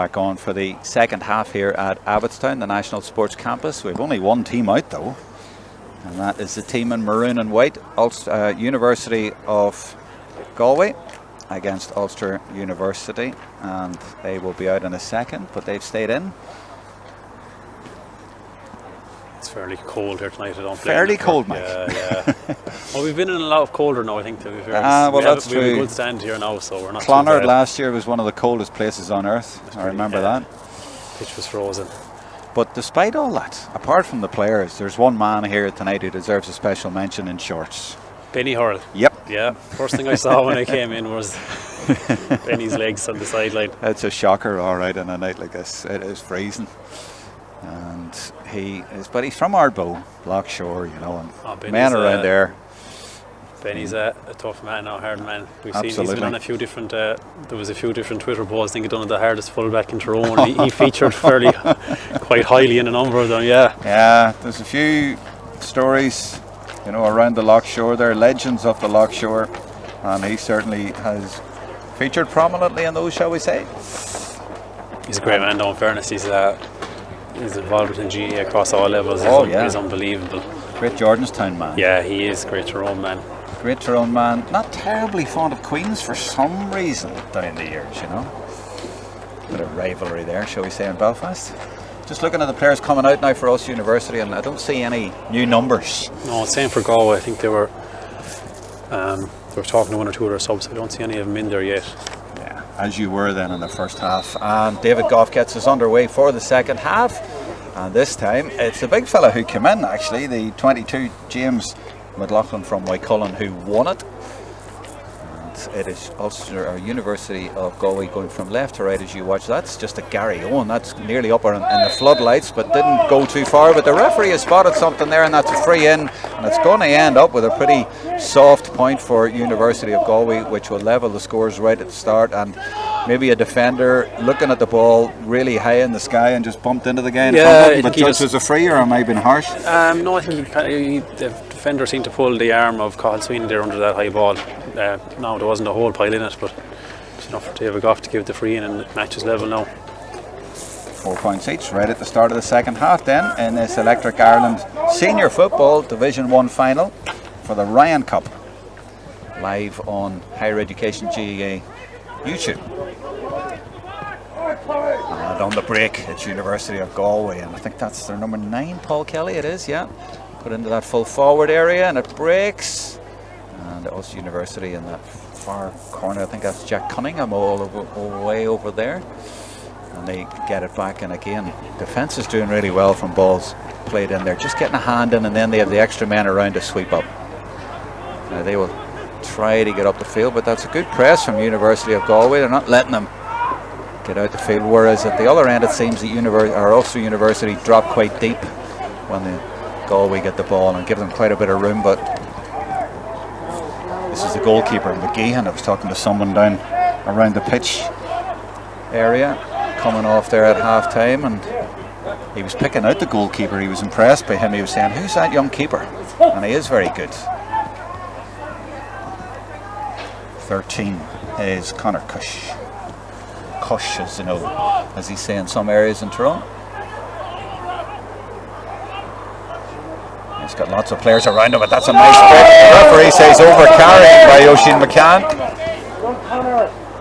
back on for the second half here at Abbotstown, the National Sports Campus. We've only one team out though, and that is the team in maroon and white, Ulster, University of Galway against Ulster University, and they will be out in a second, but they've stayed in. It's fairly cold here tonight. I don't fairly cold, Mike. Yeah. Well, we've been in a lot of colder now, I think, to be fair. That's true. We have a good stand here now, so we're not Clonard last year was one of the coldest places on earth. I remember that. Pitch was frozen. But despite all that, apart from the players, there's one man here tonight who deserves a special mention in shorts. Benny Hurl. Yep. Yeah. First thing I saw when I came in was Benny's legs on the sideline. It's a shocker, all right, on a night like this. It is freezing. And but he's from Ardbow, Lockshore, you know, and men around there. Benny's a tough man, a hard man. We've Absolutely. seen he's been on a few different. There was a few different Twitter posts. I think he done it the hardest fullback in Tyrone. he featured fairly quite highly in a number of them. Yeah, there's a few stories, you know, around the Lockshore. There are legends of the Lockshore, and he certainly has featured prominently in those, shall we say. He's a great man, though, in fairness. He's involved in GAA across all levels. He's unbelievable. Great Jordanstown man. Yeah, he is. Great Tyrone man. Great Tyrone man. Not terribly fond of Queens for some reason down the years, you know. Bit of rivalry there, shall we say, in Belfast. Just looking at the players coming out now for Ulster University, and I don't see any new numbers. No, same for Galway. I think they were talking to one or two of their subs. I don't see any of them in there yet. Yeah, as you were then in the first half. And David Goff gets us underway for the second half. And this time it's the big fella who came in, actually, the 22, James McLaughlin from Wycullen, who won it. And it is Ulster, or University of Galway, going from left to right as you watch. That's just a Gary Owen. That's nearly up in the floodlights, but didn't go too far. But the referee has spotted something there, and that's a free in. And it's going to end up with a pretty soft point for University of Galway, which will level the scores right at the start. And maybe a defender looking at the ball really high in the sky and just bumped into the guy in front of him, but judged as a free, or am I being harsh? No, I think the defender seemed to pull the arm of Cathal Sweeney there under that high ball. No, there wasn't a whole pile in it, but it's enough for David Goff to give the free in, and it matches level now. 4 points each right at the start of the second half then in this Electric Ireland Senior Football Division 1 final for the Ryan Cup, live on Higher Education GAA YouTube. And on the break, it's University of Galway, and I think that's their number 9, Paul Kelly. It is, yeah. Put into that full forward area, and it breaks. And Ulster University in that far corner, I think that's Jack Cunningham all the way over there. And they get it back, and again, defence is doing really well from balls played in there. Just getting a hand in, and then they have the extra men around to sweep up. Now they will try to get up the field, but that's a good press from University of Galway. They're not letting them get out the field, whereas at the other end it seems that Ulster University drop quite deep when the Galway get the ball and give them quite a bit of room. But this is the goalkeeper, McGeehan. I was talking to someone down around the pitch area coming off there at half time, and he was picking out the goalkeeper. He was impressed by him. He was saying, "Who's that young keeper?" And he is very good. 13 is Conor Cush. Cush, as you know, as he's saying in some areas in Tyrone. He's got lots of players around him, but that's a nice break. The referee says overcarrying by Oisin McCann.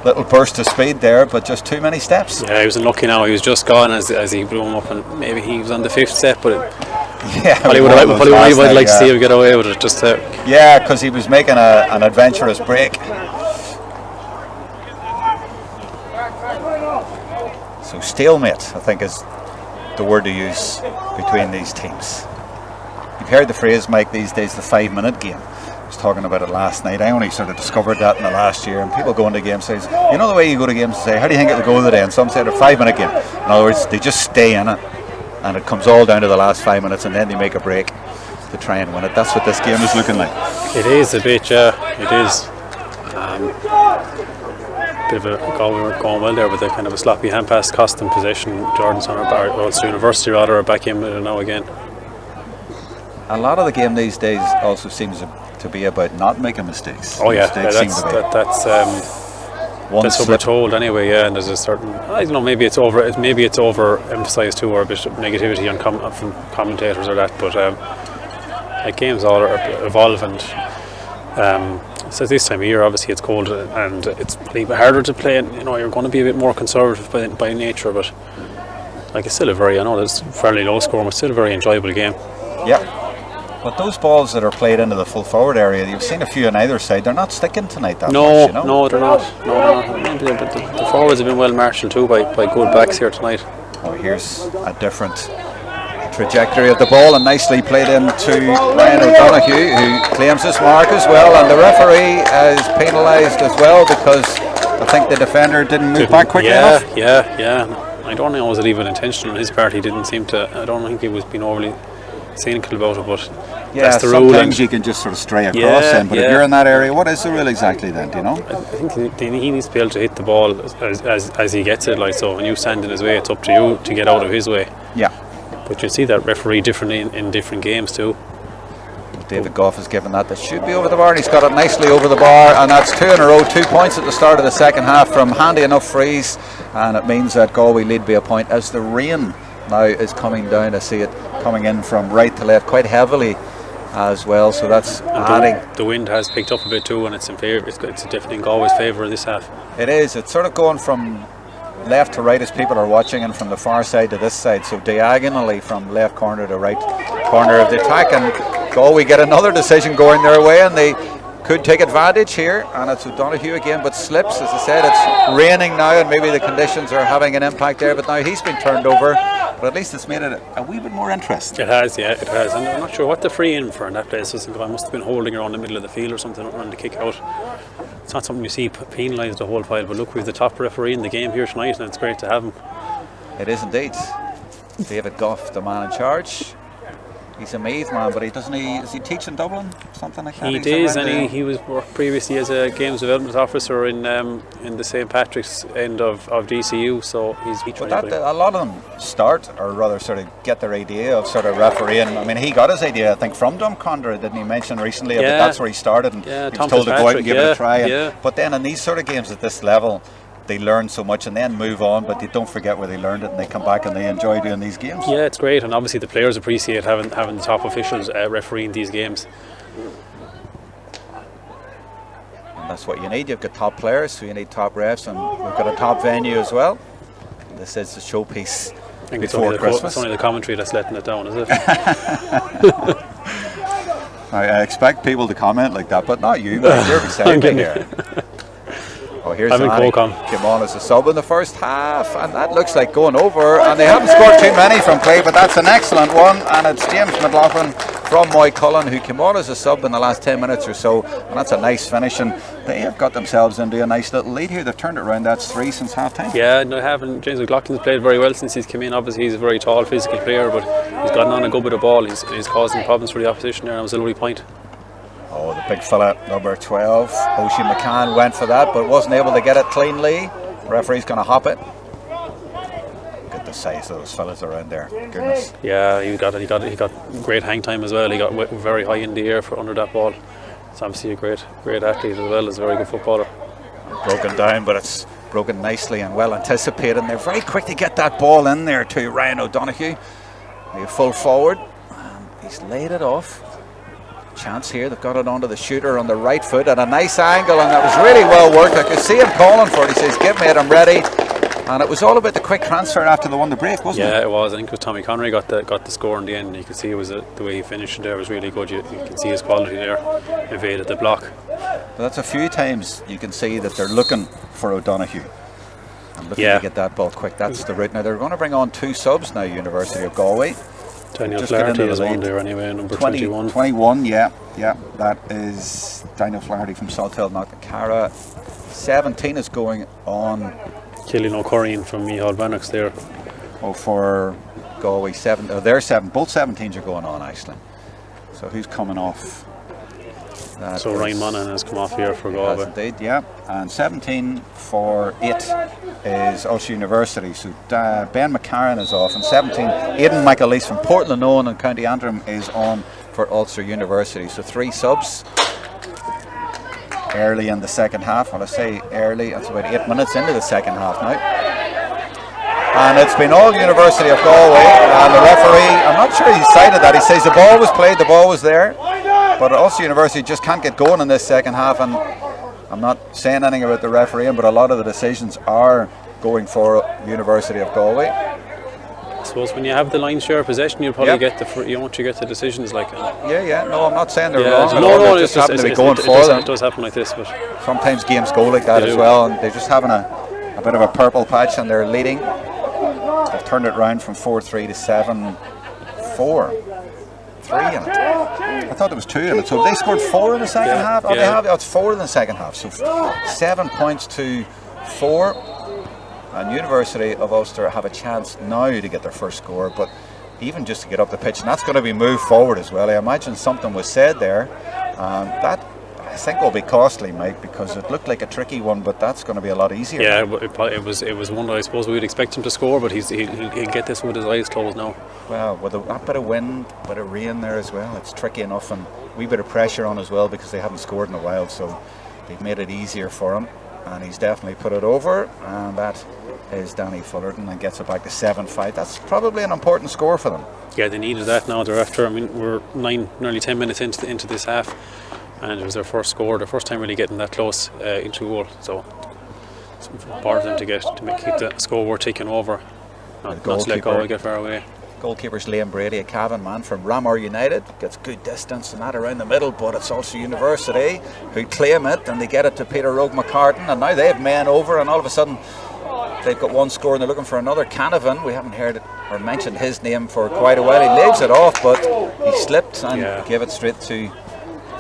Little burst of speed there, but just too many steps. Yeah, he was unlucky now. He was just gone as he blew him up, and maybe he was on the 5th step, but probably would like to see him get away with it. Yeah, because he was making an adventurous break. So stalemate, I think, is the word to use between these teams. You've heard the phrase, Mike, these days, the 5-minute game. I was talking about it last night. I only sort of discovered that in the last year, and people go into games and say, you know the way you go to games and say, how do you think it'll go today? And some say it's a 5-minute game. In other words, they just stay in it, and it comes all down to the last 5 minutes, and then they make a break to try and win it. That's what this game is looking like. It is a bit, it is. Bit of a goal going well there, with a kind of a sloppy hand pass cost them possession. Ulster University are back in with it now again. A lot of the game these days also seems to be about not making mistakes. Oh yeah, mistakes that's one that's what we're told anyway. Yeah, and there's a certain, I don't know, maybe it's overemphasized too, or a bit of negativity from commentators or that. But like games all evolve, and so this time of year, obviously it's cold and it's a bit harder to play. And you're going to be a bit more conservative by nature, but like it's still I know it's fairly low score, but still a very enjoyable game. Yeah. But those balls that are played into the full forward area, you've seen a few on either side, they're not sticking tonight that much, No, they're not. Maybe the forwards have been well marshalled too by good backs here tonight. Oh, here's a different trajectory of the ball, and nicely played into Ryan O'Donoghue, who claims his mark as well, and the referee is penalised as well because I think the defender didn't move back quickly enough. Yeah. I don't know, was it even intentional on his part? He didn't seem to. I don't think he was being overly cynical about it, but that's the rule. Sometimes you can just sort of stray across but if you're in that area, what is the rule exactly then, do you know? I think he needs to be able to hit the ball as he gets it, like, so when you stand in his way, it's up to you to get out of his way. Yeah. But you see that referee differently in different games too. David Goff has given that should be over the bar, and he's got it nicely over the bar, and that's 2 in a row, 2 points at the start of the second half from handy enough frees, and it means that Galway lead by a point as the rain now is coming down. I see it coming in from right to left quite heavily as well, so that's adding. The wind has picked up a bit too, and it's in favour. It's definitely in Galway's favour this half. It is. It's sort of going from left to right as people are watching, and from the far side to this side, so diagonally from left corner to right corner of the attack, and Galway get another decision going their way, and they could take advantage here, and it's O'Donoghue again, but slips. As I said, it's raining now, and maybe the conditions are having an impact there, but now he's been turned over, but at least it's made it a wee bit more interesting. It has, and I'm not sure what the free in for in that place was. I must have been holding around the middle of the field or something around the kick out. It's not something you see penalised the whole while, but look, we've the top referee in the game here tonight, and it's great to have him. It is indeed. David Goff, the man in charge. He's a Meath man, but is he teaching Dublin? Something like that? He does, and he was worked previously as a games development officer in the St. Patrick's end of DCU, so he's a lot of them start, or rather sort of get their idea of sort of refereeing. I mean, he got his idea, I think, from Drumcondra, didn't he mention recently? But that's where he started, and he was told to go out and give it a try. But then in these sort of games at this level, they learn so much and then move on, but they don't forget where they learned it, and they come back and they enjoy doing these games. Yeah, it's great, and obviously the players appreciate having the top officials refereeing these games. And that's what you need. You've got top players, so you need top refs, and we've got a top venue as well. This is the showpiece before Christmas. It's only the commentary that's letting it down, is it? I expect people to comment like that, but not you. You're beside me here. Oh, here's Annie came on as a sub in the first half, and that looks like going over, and they haven't scored too many from play, but that's an excellent one, and it's James McLaughlin from Moycullen who came on as a sub in the last 10 minutes or so, and that's a nice finish, and they have got themselves into a nice little lead here. They've turned it around. That's 3 since half time. Yeah, no, haven't. James McLaughlin's played very well since he's come in. Obviously he's a very tall physical player, but he's gotten on a good bit of ball. He's causing problems for the opposition there, and it was a lovely point. Oh, the big fella, number 12, Oisin McCann, went for that, but wasn't able to get it cleanly. The referee's going to hop it. Good the size of those fellas around there. Goodness. Yeah, he got great hang time as well. He got very high in the air for under that ball. It's obviously a great athlete as well. He's a very good footballer. Broken down, but it's broken nicely and well anticipated. And they're very quick to get that ball in there to Ryan O'Donoghue. They full forward, and he's laid it off. Chance here, they've got it onto the shooter on the right foot at a nice angle, and that was really well worked. I could see him calling for it. He says, "Give me it, I'm ready." And it was all about the quick transfer after the one to break, wasn't it? Yeah, it was. I think it was Tommy Connery got the score in the end. You could see it was the way he finished there was really good. You can see his quality there. Evaded the block. But that's a few times you can see that they're looking for O'Donoghue and looking to get that ball quick. That's the route. Now they're going to bring on 2 subs now, University of Galway. Daniel Flaherty is one there anyway, number 21. 21, yeah, that is Daniel Flaherty from Salthill, Knocknacarra. 17 is going on. Killian O'Currion from Micheál Bannock's there. Oh, for Galway, 7. They're 7. Both 17s are going on, actually. So who's coming off? So Ryan Monaghan has come off here for Galway. Indeed, yeah. And 17 for it is Ulster University. So Ben McCarran is off. And 17, Aidan McAleese from Portland Owen and County Antrim is on for Ulster University. So 3 subs. early in the second half. Well, I say early, it's about 8 minutes into the second half now. And it's been all University of Galway, and the referee, I'm not sure he cited that. He says the ball was played, the ball was there, but Ulster University just can't get going in this second half. And I'm not saying anything about the refereeing, but a lot of the decisions are going for University of Galway. I suppose when you have the lion's share of possession, you'll probably get the decisions like. Yeah. No, I'm not saying they're wrong. No, it's just happening to be going for them. It does happen like this, but sometimes games go like that as well, and they're just having a bit of a purple patch, and they're leading. They've turned it around from 4-3 to 7-4. 3 in it. I thought there was 2 in it. So have they scored 4 in the second half? Oh, they have. Oh, it's 4 in the second half. So 7 points to 4. And University of Ulster have a chance now to get their first score, but even just to get up the pitch, and that's going to be moved forward as well. I imagine something was said there. That I think will be costly, Mike, because it looked like a tricky one, but that's going to be a lot easier. Yeah, it was one that I suppose we would expect him to score, but he'll get this with his eyes closed now. Well, with that bit of wind, bit of rain there as well, it's tricky enough, and a wee bit of pressure on as well because they haven't scored in a while, so they've made it easier for him, and he's definitely put it over, and that is Danny Fullerton, and gets it back to 7-5. That's probably an important score for them. Yeah, they needed that now. They're after. I mean, we're nearly 10 minutes into this half, and it was their first score, their first time really getting that close into a goal. So it's important for them to keep the scoreboard ticking over, not to let go get far away. Goalkeeper's Liam Brady, a Cavan man from Ramor United, gets good distance and that around the middle, but it's also University who claim it, and they get it to Peter Rogue McCartan, and now they have men over, and all of a sudden they've got one score and they're looking for another. Canavan, we haven't heard it or mentioned his name for quite a while. He leaves it off, but he slipped and gave it straight to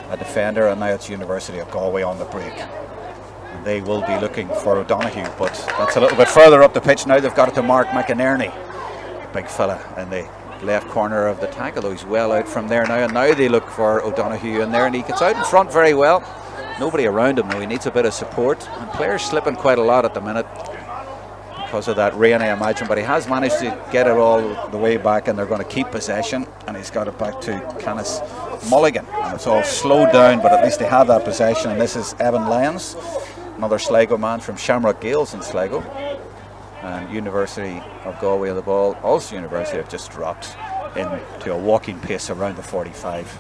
a defender, and now it's University of Galway on the break. And they will be looking for O'Donoghue, but that's a little bit further up the pitch now. They've got it to Mark McInerney, big fella in the left corner of the tackle, though he's well out from there now, and now they look for O'Donoghue in there, and he gets out in front very well. Nobody around him though, he needs a bit of support, and players slipping quite a lot at the minute because of that rain, I imagine, but he has managed to get it all the way back, and they're going to keep possession, and he's got it back to Canis Mulligan, and it's all slowed down, but at least they have that possession. And this is Evan Lyons, another Sligo man from Shamrock Gales in Sligo, and University of Galway on the ball. Also University have just dropped into a walking pace around the 45,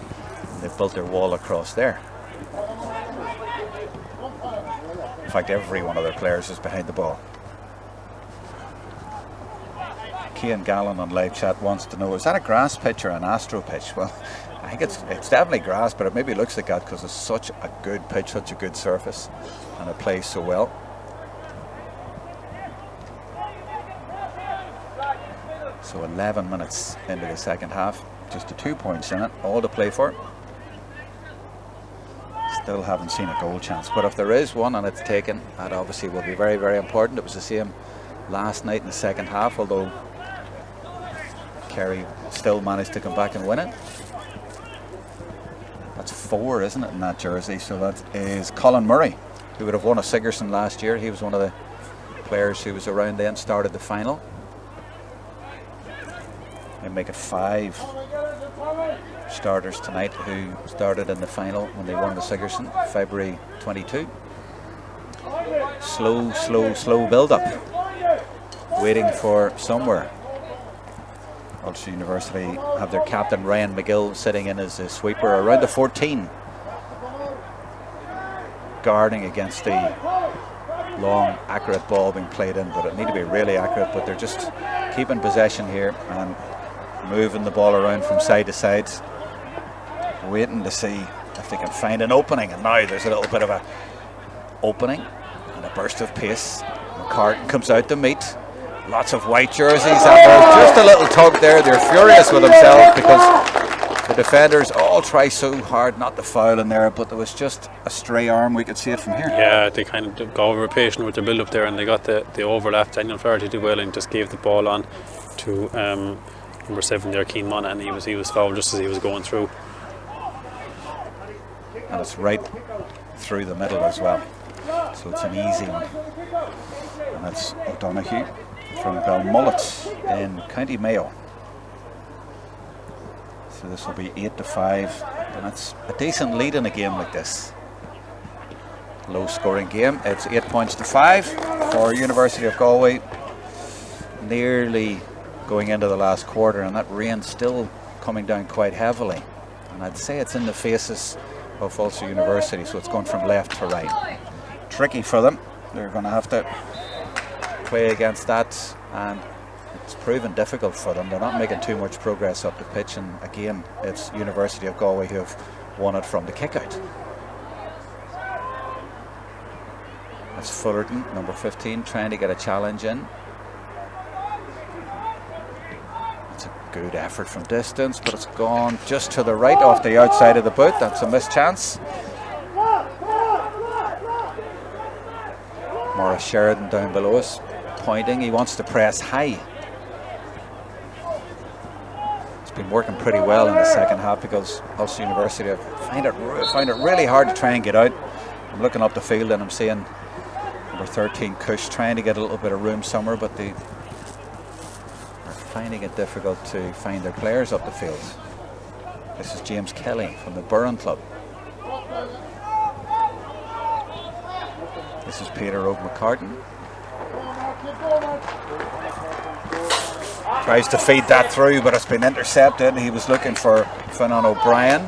and they've built their wall across there. In fact, every one of their players is behind the ball. Cian Gallen on live chat wants to know, is that a grass pitch or an astro pitch? Well, I think it's definitely grass, but it maybe looks like that because it's such a good pitch, such a good surface, and it plays so well. So 11 minutes into the second half, just the 2 points in it, all to play for. Still haven't seen a goal chance, but if there is one and it's taken, that obviously will be very, very important. It was the same last night in the second half, although Kerry still managed to come back and win it. That's 4, isn't it, in that jersey? So that is Colin Murray, who would have won a Sigerson last year. He was one of the players who was around then, started the final. They make it 5 starters tonight who started in the final when they won the Sigerson, February 22. Slow build up, waiting for somewhere. Ulster University have their captain Ryan McGill sitting in as a sweeper around the 14, guarding against the long accurate ball being played in, but it need to be really accurate, but they're just keeping possession here and moving the ball around from side to side, waiting to see if they can find an opening. And now there's a little bit of a opening and a burst of pace. McCartan comes out to meet. Lots of white jerseys, and there's just a little tug there. They're furious with themselves because the defenders all try so hard not to foul in there, but there was just a stray arm. We could see it from here. Yeah, they kind of got over patient with their build up there, and they got the overlap. Daniel Flaherty did well and just gave the ball on to number 7 there, Cian Monaghan, and he was fouled just as he was going through. And it's right through the middle as well, so it's an easy one. And that's O'Donoghue from Belmullet in County Mayo. So this will be 8-5, and that's a decent lead in a game like this. low scoring game. It's 8 points to 5 for University of Galway. Nearly going into the last quarter, and that rain still coming down quite heavily. And I'd say it's in the faces of Ulster University, so it's going from left to right. Tricky for them. They're going to have to play against that, and it's proven difficult for them. They're not making too much progress up the pitch, and again, it's University of Galway who have won it from the kick-out. That's Fullerton, number 15, trying to get a challenge in. It's a good effort from distance, but it's gone just to the right off the outside of the boot. That's a missed chance. Maurice Sheridan down below us, pointing. He wants to press high. It's been working pretty well in the second half because Ulster University find it really hard to try and get out. I'm looking up the field and I'm seeing number 13 Cush trying to get a little bit of room somewhere, but they are finding it difficult to find their players up the field. This is James Kelly from the Burren Club. This is Peter O'McCartan. Tries to feed that through, but it's been intercepted. He was looking for Finan O'Brien,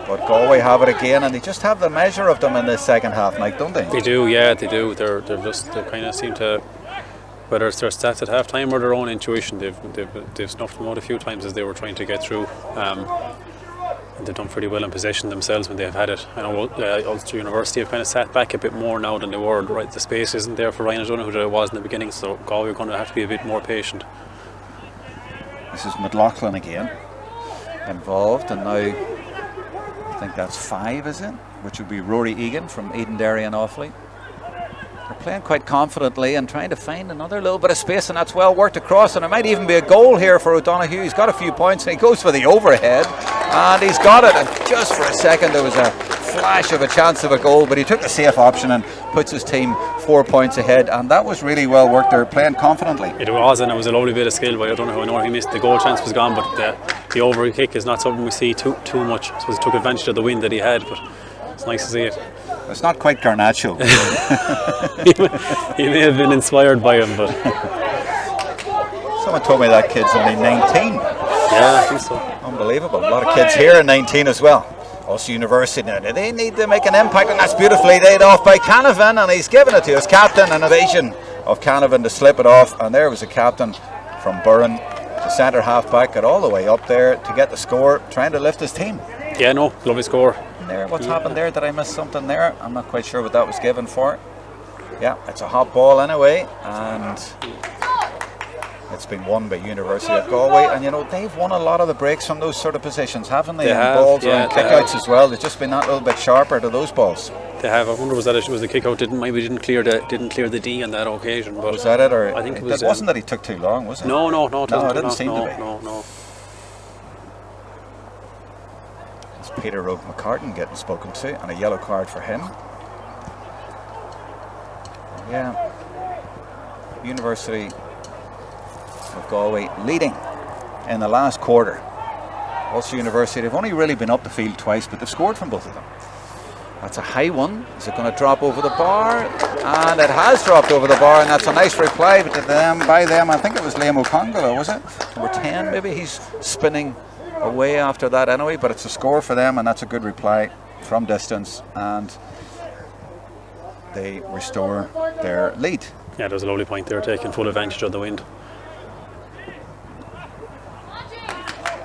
but Galway have it again, and they just have the measure of them in the second half, Mike, don't they? They do, yeah, they do. They kind of seem to, whether it's their stats at half time or their own intuition, they've snuffed them out a few times as they were trying to get through. And they've done pretty well in possession themselves when they've had it. I know Ulster University have kind of sat back a bit more now than they were. Right, the space isn't there for Ryan O'Donoghue who it was in the beginning, so Galway are going to have to be a bit more patient. This is McLaughlin again involved, and now I think that's 5, is it? Which would be Rory Egan from Edenderry and Offaly. They're playing quite confidently and trying to find another little bit of space, and that's well worked across, and it might even be a goal here for O'Donoghue. He's got a few points and he goes for the overhead, and he's got it, and just for a second there was a flash of a chance of a goal, but he took the safe option and puts his team 4 points ahead, and that was really well worked. They're playing confidently. It was, and it was a lovely bit of skill by O'Donoghue. I know he missed the goal chance, was gone, but the over kick is not something we see too much. I suppose he took advantage of the wind that he had, but it's nice to see it. It's not quite Garnacho. He may have been inspired by him, but someone told me that kid's only 19. Yeah, I think so. Unbelievable. A lot of kids here are 19 as well. Ulster University now, they need to make an impact, and that's beautifully laid off by Canavan, and he's given it to his captain. An evasion of Canavan to slip it off, and there was a captain from Burren, the centre half back, got all the way up there to get the score, trying to lift his team. Yeah, no, lovely score. There, what's happened there? Did I miss something there? I'm not quite sure what that was given for. Yeah, it's a hot ball anyway, and it's been won by University of Galway, and you know they've won a lot of the breaks from those sort of positions, haven't they? They and have, balls yeah, and kickouts as well. They've just been that little bit sharper to those balls. They have. I wonder was the kick out didn't clear the D on that occasion. But was that it, or I think it was, wasn't that he took too long, was it? No, it didn't seem to be. No. It's Peter McCartan getting spoken to, and a yellow card for him. Yeah, University of Galway leading in the last quarter. Ulster University have only really been up the field twice, but they've scored from both of them. That's a high one. Is it going to drop over the bar? And it has dropped over the bar, and that's a nice reply by them. I think it was Liam O'Congolo, was it? Number 10 maybe. He's spinning away after that anyway, but it's a score for them, and that's a good reply from distance, and they restore their lead. Yeah, there's a lovely point there, taking full advantage of the wind.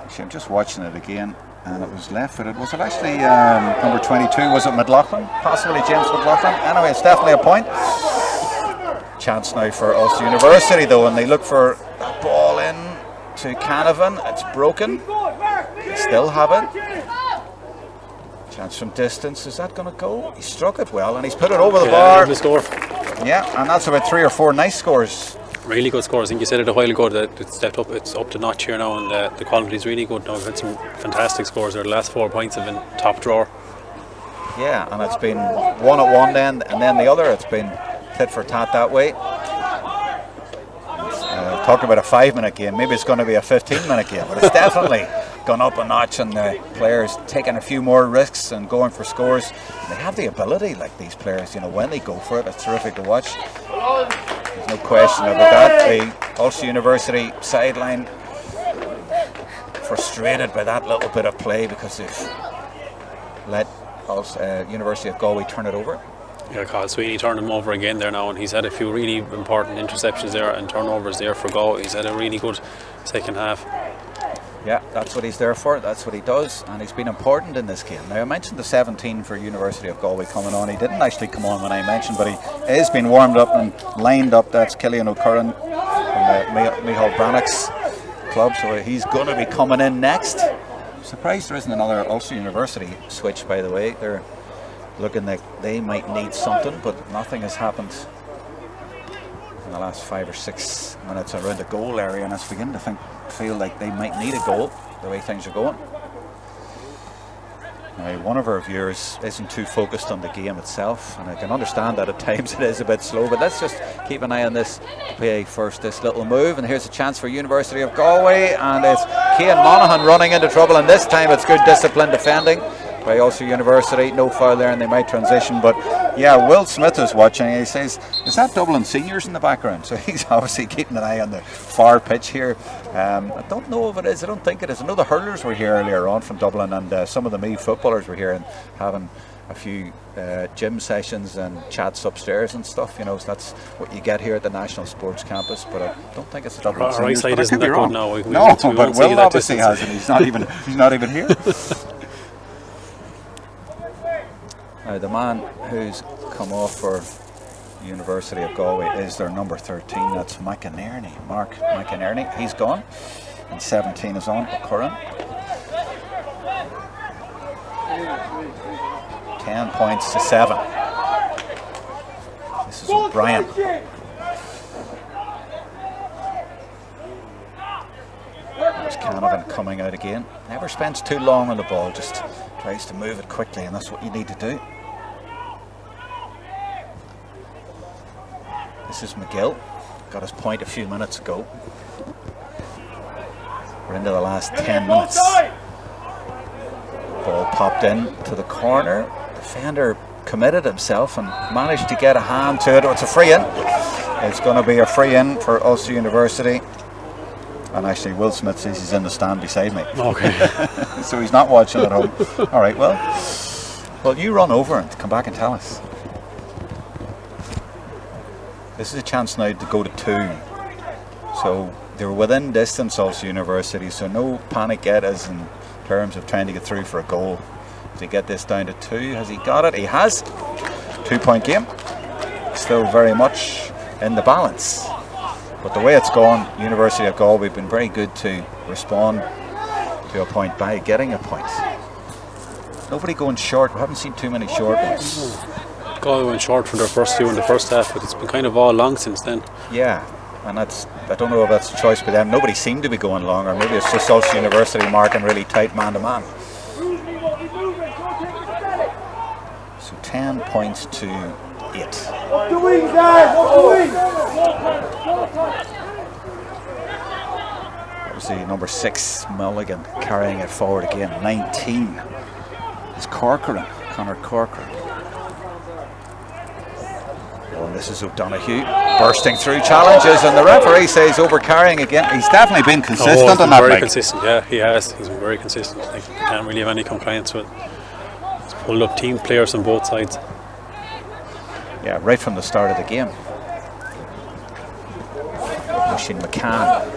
Actually, I'm just watching it again, and it was left-footed. Was it actually number 22? Was it McLaughlin? Possibly James McLaughlin. Anyway, it's definitely a point. Chance now for Ulster University, though, and they look for that ball in to Canavan. It's broken. They still have it. Chance from distance. Is that going to go? He struck it well, and he's put it over the bar. Score. Yeah, and that's about 3 or 4 nice scores. Really good scores. I think you said it a while ago that it's stepped up. It's up to notch here now, and the quality is really good now. We've had some fantastic scores there. The last 4 points have been top drawer. Yeah, and it's been one at one end, and then the other. It's been tit for tat that way. Talking about a 5-minute game, maybe it's going to be a 15-minute game, but it's definitely gone up a notch, and the players taking a few more risks and going for scores. They have the ability, like these players, when they go for it, it's terrific to watch. There's no question about that. The Ulster University sideline frustrated by that little bit of play because they've let University of Galway turn it over. Yeah, Carl Sweeney turned him over again there now, and he's had a few really important interceptions there and turnovers there for Galway. He's had a really good second half. Yeah, that's what he's there for, that's what he does, and he's been important in this game. Now, I mentioned the 17 for University of Galway coming on. He didn't actually come on when I mentioned, but he has been warmed up and lined up. That's Cillian O'Curran from Micheál Brannock's club, so he's going to be coming in next. I'm surprised there isn't another Ulster University switch, by the way. They're looking like they might need something, but nothing has happened in the last 5 or 6 minutes around the goal area, and it's beginning to feel like they might need a goal the way things are going. Now, one of our viewers isn't too focused on the game itself, and I can understand that at times it is a bit slow, but let's just keep an eye on this play first, this little move, and here's a chance for University of Galway, and it's Cian Monaghan running into trouble, and this time it's good discipline defending by Ulster University. No foul there, and they might transition. But yeah, Will Smith is watching. He says, is that Dublin seniors in the background? So he's obviously keeping an eye on the far pitch here. I don't know if it is. I don't think it is. I know the hurlers were here earlier on from Dublin, and some of the Meath footballers were here and having a few gym sessions and chats upstairs and stuff. So that's what you get here at the National Sports Campus. But I don't think it's a Dublin seniors. Right side isn't that good now. No, but Will obviously has, and he's not even here. Now, the man who's come off for University of Galway is their number 13. That's Mark McInerney. He's gone, and 17 is on O'Curran. 10 points to 7. This is O'Brien. There's Canavan coming out again. Never spends too long on the ball, just tries to move it quickly, and that's what you need to do. This is McGill. Got his point a few minutes ago. We're into the last 10 minutes. Ball popped in to the corner. Defender committed himself and managed to get a hand to it. It's a free in. It's going to be a free in for Ulster University. And actually, Will Smith says he's in the stand beside me. Okay. So he's not watching at home. All right, well, you run over and come back and tell us. This is a chance now to go to 2. So they're within distance, Ulster University, so no panic yet as in terms of trying to get through for a goal. To get this down to 2, has he got it? He has. 2-point game. Still very much in the balance. But the way it's gone, University of Galway have been very good to respond to a point by getting a point. Nobody going short. We haven't seen too many short ones. Galway went short for their first 2 in the first half, but it's been kind of all long since then. Yeah, and I don't know if that's a choice by them. Nobody seemed to be going long, or maybe it's just Ulster University marking really tight man to man. So 10 points to 8. Obviously number 6 Mulligan carrying it forward again. 19 is Corcoran, Conor Corcoran. Oh, and this is O'Donoghue bursting through challenges, and the referee says overcarrying again. He's definitely been consistent on that. Very consistent, yeah, he has. He's been very consistent. I can't really have any complaints with it. He's pulled up team players on both sides. Yeah, right from the start of the game. Oisin McCann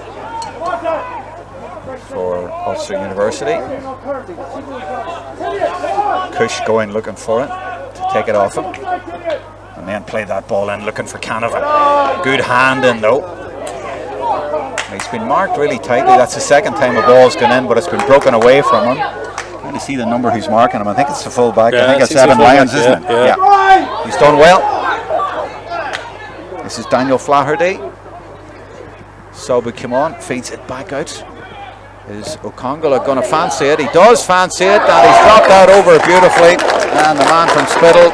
for Ulster University. Cush going looking for it to take it off him, and then play that ball in looking for Canavan. Good hand in though. He's been marked really tightly. That's the second time a ball's gone in, but it's been broken away from him. Trying to see the number who's marking him. I think it's the full back. I think it's Evan Lyons, isn't it? Yeah. He's done well. This is Daniel Flaherty. Sobu came on, feeds it back out. Is O'Congala going to fancy it? He does fancy it, and he's dropped that over beautifully. And the man from Spittle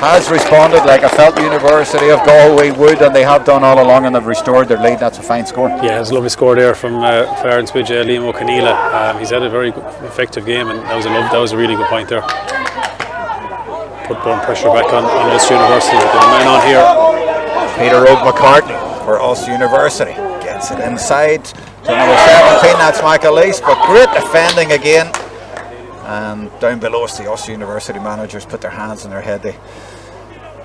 has responded like I felt University of Galway would, and they have done all along, and they've restored their lead. That's a fine score. Yeah, it's a lovely score there from Fairns Bridge, Liam O'Keneela. He's had a very effective game, and that was a really good point there. Put more pressure back on Ulster University. With the man on here, Peter Oak McCartney for Ulster University gets it inside to number 17. That's Michael Lease, but great defending again. And down below us, the Ulster University managers put their hands on their head. They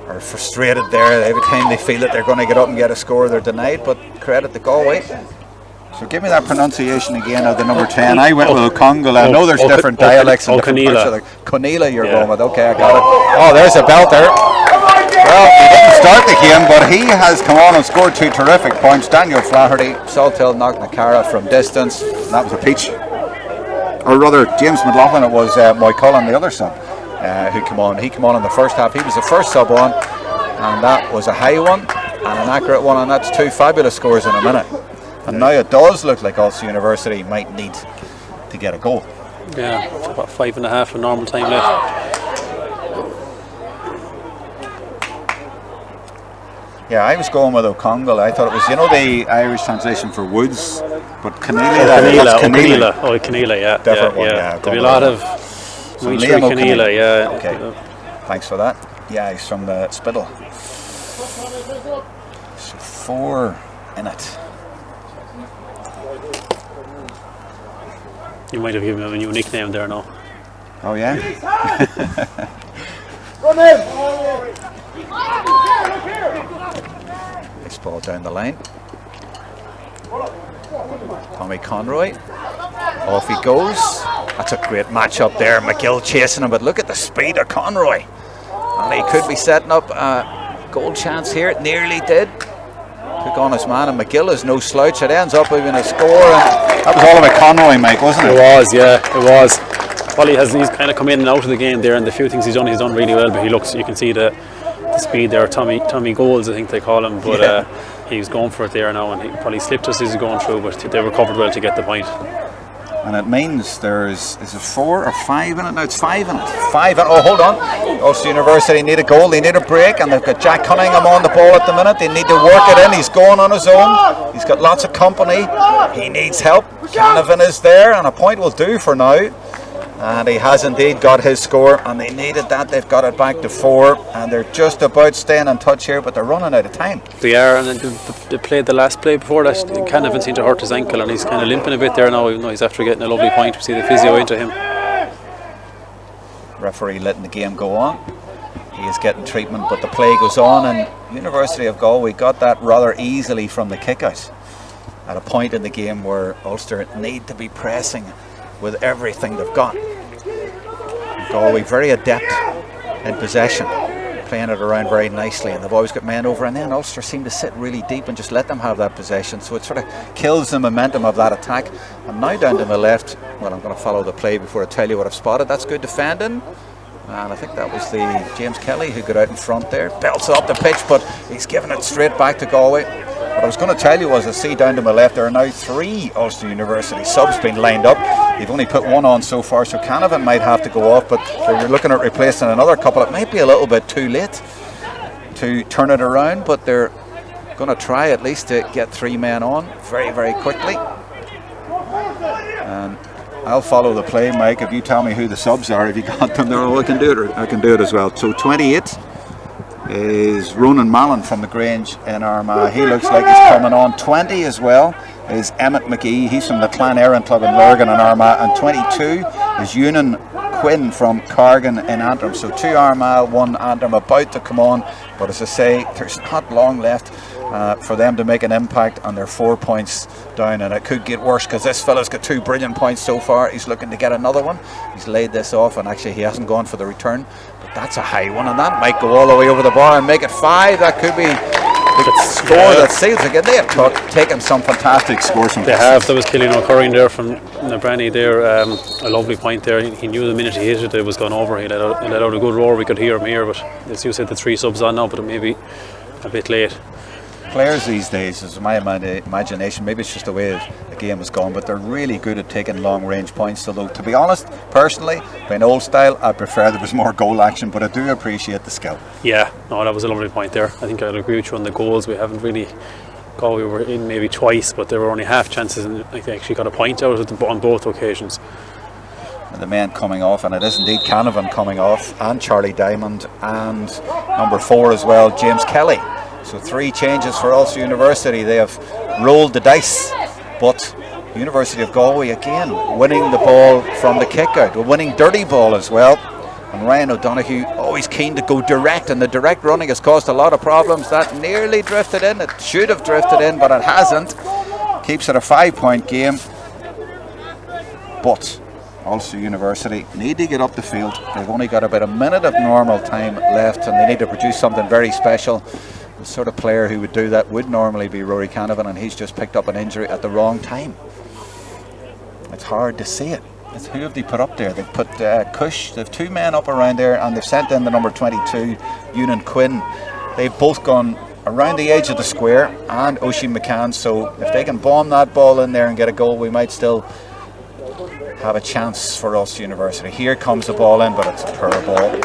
are frustrated there. Every time they feel that they're going to get up and get a score, they're denied. But credit to Galway. So give me that pronunciation again of the number 10. I went with O'Connell. I know there's different dialects in different parts of the Coneela you're going with. Okay, I got it. Oh, there's a belter. Well, he didn't start the game, but he has come on and scored 2 terrific points. Daniel Flaherty, Salthill knocked Nacara from distance. And that was a peach. Or rather, James McLaughlin, it was Moy Cullen, the other sub, who came on. He came on in the first half. He was the first sub on, and that was a high one and an accurate one, and that's 2 fabulous scores in a minute. And now it does look like Ulster University might need to get a goal. Yeah, about 5.5 in normal time left. Yeah, I was going with O'Connell. I thought it was, the Irish translation for Woods, but Keneela. Keneela, yeah. Different one, yeah. There'll be a lot of Liam Keneela, yeah. Okay, thanks for that. Yeah, he's from the Spittle. So 4 in it. You might have given him a new nickname there now. Oh, yeah? Nice ball down the line. Tommy Conroy. Off he goes. That's a great match up there. McGill chasing him, but look at the speed of Conroy. And he could be setting up a goal chance here. It nearly did. Took on his man, and McGill is no slouch. It ends up even a score. And that was all about Conroy, Mike, wasn't it? It was, yeah, it was. Well, he's kind of come in and out of the game there, and the few things he's done really well. But you can see the speed there. Tommy Goals, I think they call him, but he was going for it there now, and he probably slipped us as he's going through, but they recovered well to get the point. And it means is it 4 or 5 in it? No, it's 5 in it. 5 in it. Oh, hold on. Ulster University need a goal. They need a break, and they've got Jack Cunningham on the ball at the minute. They need to work it in. He's going on his own. He's got lots of company. He needs help. Canavan is there, and a point will do for now. And he has indeed got his score, and they needed that. They've got it back to 4, and they're just about staying in touch here, but they're running out of time. They are, and they played the last play before that. Canavan seemed to hurt his ankle, and he's kind of limping a bit there now, even though he's after getting a lovely point. We see the physio into him. Referee letting the game go on. He is getting treatment, but the play goes on, and University of Galway got that rather easily from the kick-out at a point in the game where Ulster need to be pressing with everything they've got. Galway very adept in possession, playing it around very nicely, and they've always got men over, and then Ulster seem to sit really deep and just let them have that possession, so it sort of kills the momentum of that attack. And now down to the left, well, I'm going to follow the play before I tell you what I've spotted. That's good defending, and I think that was the James Kelly who got out in front there, belts it up the pitch, but he's giving it straight back to Galway. What I was going to tell you was, I see down to my left there are now 3 Ulster University subs being lined up. They've only put 1 on so far, so Canavan might have to go off, but they're looking at replacing another couple. It might be a little bit too late to turn it around, but they're going to try at least to get 3 men on very, very quickly. And I'll follow the play, Mike, if you tell me who the subs are. If you got them there, I can do it as well. So 28 is Ronan Mallon from the Grange in Armagh. He looks like he's coming on. 20 as well is Emmett McGee. He's from the Clan Éireann Club in Lurgan in Armagh. And 22 is Ewan Quinn from Cargan in Antrim. So 2 Armagh, 1 Antrim about to come on. But as I say, there's not long left for them to make an impact, and they're 4 points down, and it could get worse because this fella's got 2 brilliant points so far. He's looking to get another one. He's laid this off, and actually he hasn't gone for the return, but that's a high one, and that might go all the way over the bar and make it 5. That could be the score that seals it. They have taken some fantastic scores from They have. That was Killian O'Curran there from Nabranny there. A lovely point there. He knew the minute he hit it, it was gone over. He let out a good roar. We could hear him here, but as you said, the 3 subs on now, but it may be a bit late. Players these days, is my imagination, maybe it's just the way the game has gone, but they're really good at taking long range points. Although, to be honest, personally, being old style, I prefer there was more goal action, but I do appreciate the skill. Yeah, no, that was a lovely point there. I think I'd agree with you on the goals. We haven't really we were in maybe twice, but there were only half chances, and I actually got a point out of on both occasions. And the men coming off, and it is indeed Canavan coming off, and Charlie Diamond, and number 4 as well, James Kelly. So 3 changes for Ulster University. They have rolled the dice, but University of Galway again winning the ball from the kick out. We're winning dirty ball as well. And Ryan O'Donoghue always keen to go direct, and the direct running has caused a lot of problems. That nearly drifted in. It should have drifted in, but it hasn't. Keeps it a 5-point game. But Ulster University need to get up the field. They've only got about a minute of normal time left, and they need to produce something very special. The sort of player who would do that would normally be Rory Canavan, and he's just picked up an injury at the wrong time. It's hard to see it. Who have they put up there? They've put Cush. They've 2 men up around there, and they've sent in the number 22, Jerome Quinn. They've both gone around the edge of the square, and Oisin McCann. So if they can bomb that ball in there and get a goal, we might still have a chance for Ulster University. Here comes the ball in, but it's a poor ball.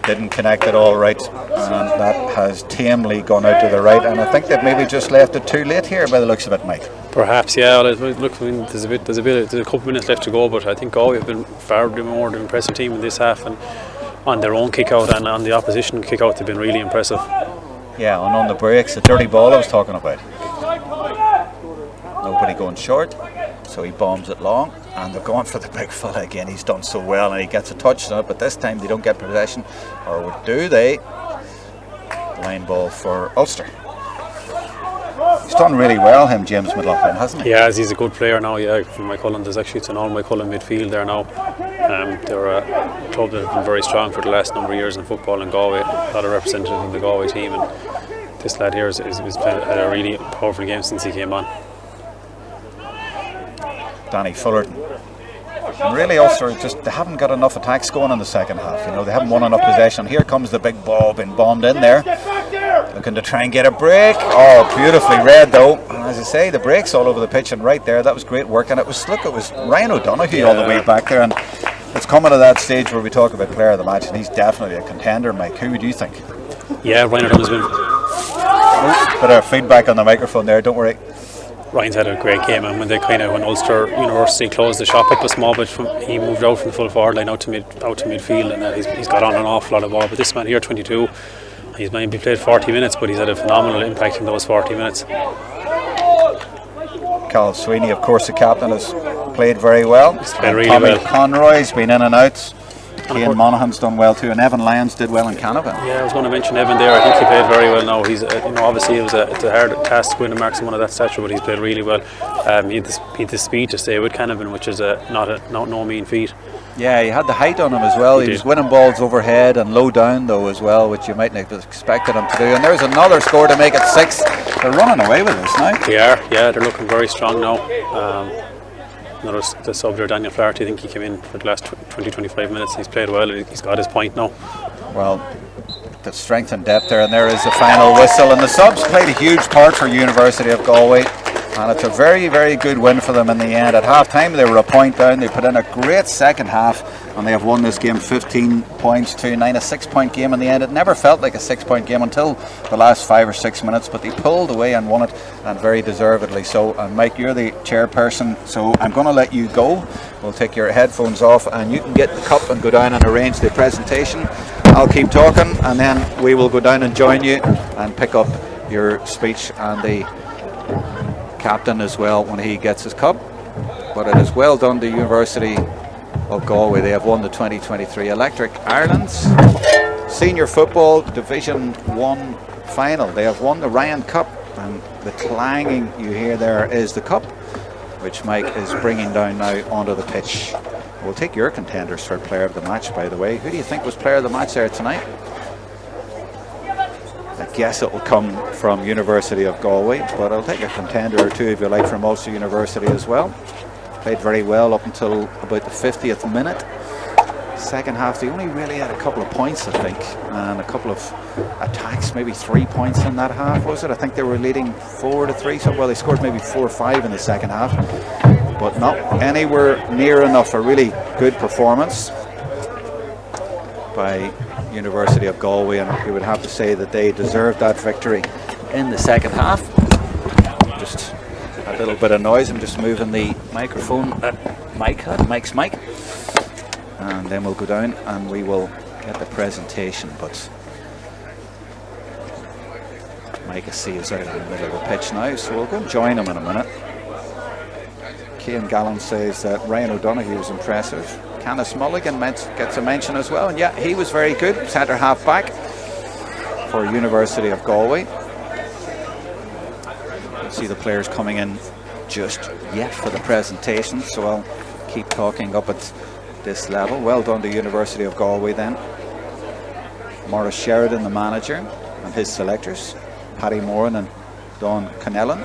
Didn't connect it all right, and that has tamely gone out to the right, and I think they've maybe just left it too late here by the looks of it, Mike. Perhaps, yeah. Look, I mean, there's a couple of minutes left to go, but I think Galway have been far more the impressive team in this half, and on their own kick out and on the opposition kick out, they've been really impressive. Yeah, and on the breaks, the dirty ball I was talking about. Nobody going short, so he bombs it long, and they're going for the big fella again. He's done so well, and he gets a touch on it, but this time they don't get possession, or do they? Line ball for Ulster. He's done really well, him, James McLaughlin, hasn't he? Yeah, he's a good player now. Yeah, from McCullen, it's an all McCullen midfield there now. They're a club that have been very strong for the last number of years in football in Galway. A lot of representatives in the Galway team, and this lad here has had a really powerful game since he came on. Danny Fullerton. And really, Ulster they haven't got enough attacks going in the second half. You know, they haven't won enough possession. Here comes the big ball being bombed in there, looking to try and get a break. Oh, beautifully read though. And as I say, the breaks all over the pitch, and right there, that was great work. And it was Ryan O'Donoghue all the way back there, and it's coming to that stage where we talk about player of the match, and he's definitely a contender. Mike, who would you think? Yeah, Ryan O'Donoghue's been. Bit of feedback on the microphone there. Don't worry. Ryan's had a great game, and when Ulster University closed the shop up a small bit, he moved out from the full forward line out to midfield, and he's got on an awful lot of ball. But this man here, 22, he's maybe played 40 minutes, but he's had a phenomenal impact in those 40 minutes. Cal Sweeney, of course, the captain, has played very well. He's played really Tommy well. Conroy's been in and out. Ian Monaghan's done well too, and Evan Lyons did well in Canavan. Yeah, I was going to mention Evan there. I think he played very well. Now he's, obviously it's a hard task to win a mark someone of that stature, but he's played really well. He had the speed to stay with Canavan, which is no mean feat. Yeah, he had the height on him as well. He was winning balls overhead and low down though as well, which you mightn't have expected him to do. And there's another score to make it 6. They're running away with this now. They are. Yeah, they're looking very strong now. The sub there, Daniel Flaherty, I think he came in for the last 20-25 minutes. He's played well. He's got his point now. Well, the strength and depth there, and there is the final whistle. And the subs played a huge part for University of Galway, and it's a very, very good win for them in the end. At half time they were a point down. They put in a great second half, and they have won this game 15 points to 9, a 6-point game in the end. It never felt like a 6-point game until the last 5 or 6 minutes, but they pulled away and won it, and very deservedly so. And Mike, you're the chairperson, so I'm going to let you go. We'll take your headphones off, and you can get the cup and go down and arrange the presentation. I'll keep talking, and then we will go down and join you and pick up your speech and the captain as well when he gets his cup. But it is well done to University of Galway. They have won the 2023 Electric Ireland's Senior Football Division 1 final. They have won the Ryan Cup, and the clanging you hear there is the cup, which Mike is bringing down now onto the pitch. We'll take your contenders for player of the match, by the way. Who do you think was player of the match there tonight? I guess it will come from University of Galway, but I'll take a contender or two if you like from Ulster University as well. Played very well up until about the 50th minute. second half, they only really had a couple of points, I think, and a couple of attacks, maybe 3 points in that half, was it? I think they were leading 4-3, so well, they scored maybe 4 or 5 in the second half, but not anywhere near enough. A really good performance by University of Galway, and we would have to say that they deserved that victory in the second half. Just a little bit of noise. I'm just moving the microphone, Mike's mic, and then we'll go down and we will get the presentation. But Mike, I see, is out in the middle of the pitch now, so we'll go and join him in a minute. Cian Gallen says that Ryan O'Donoghue was impressive. Canis Mulligan gets a mention as well, and yeah, he was very good, centre half back for University of Galway. See the players coming in just yet for the presentation, so I'll keep talking up at this level. Well done to University of Galway then. Maurice Sheridan, the manager, and his selectors, Paddy Moran and Don Connellan.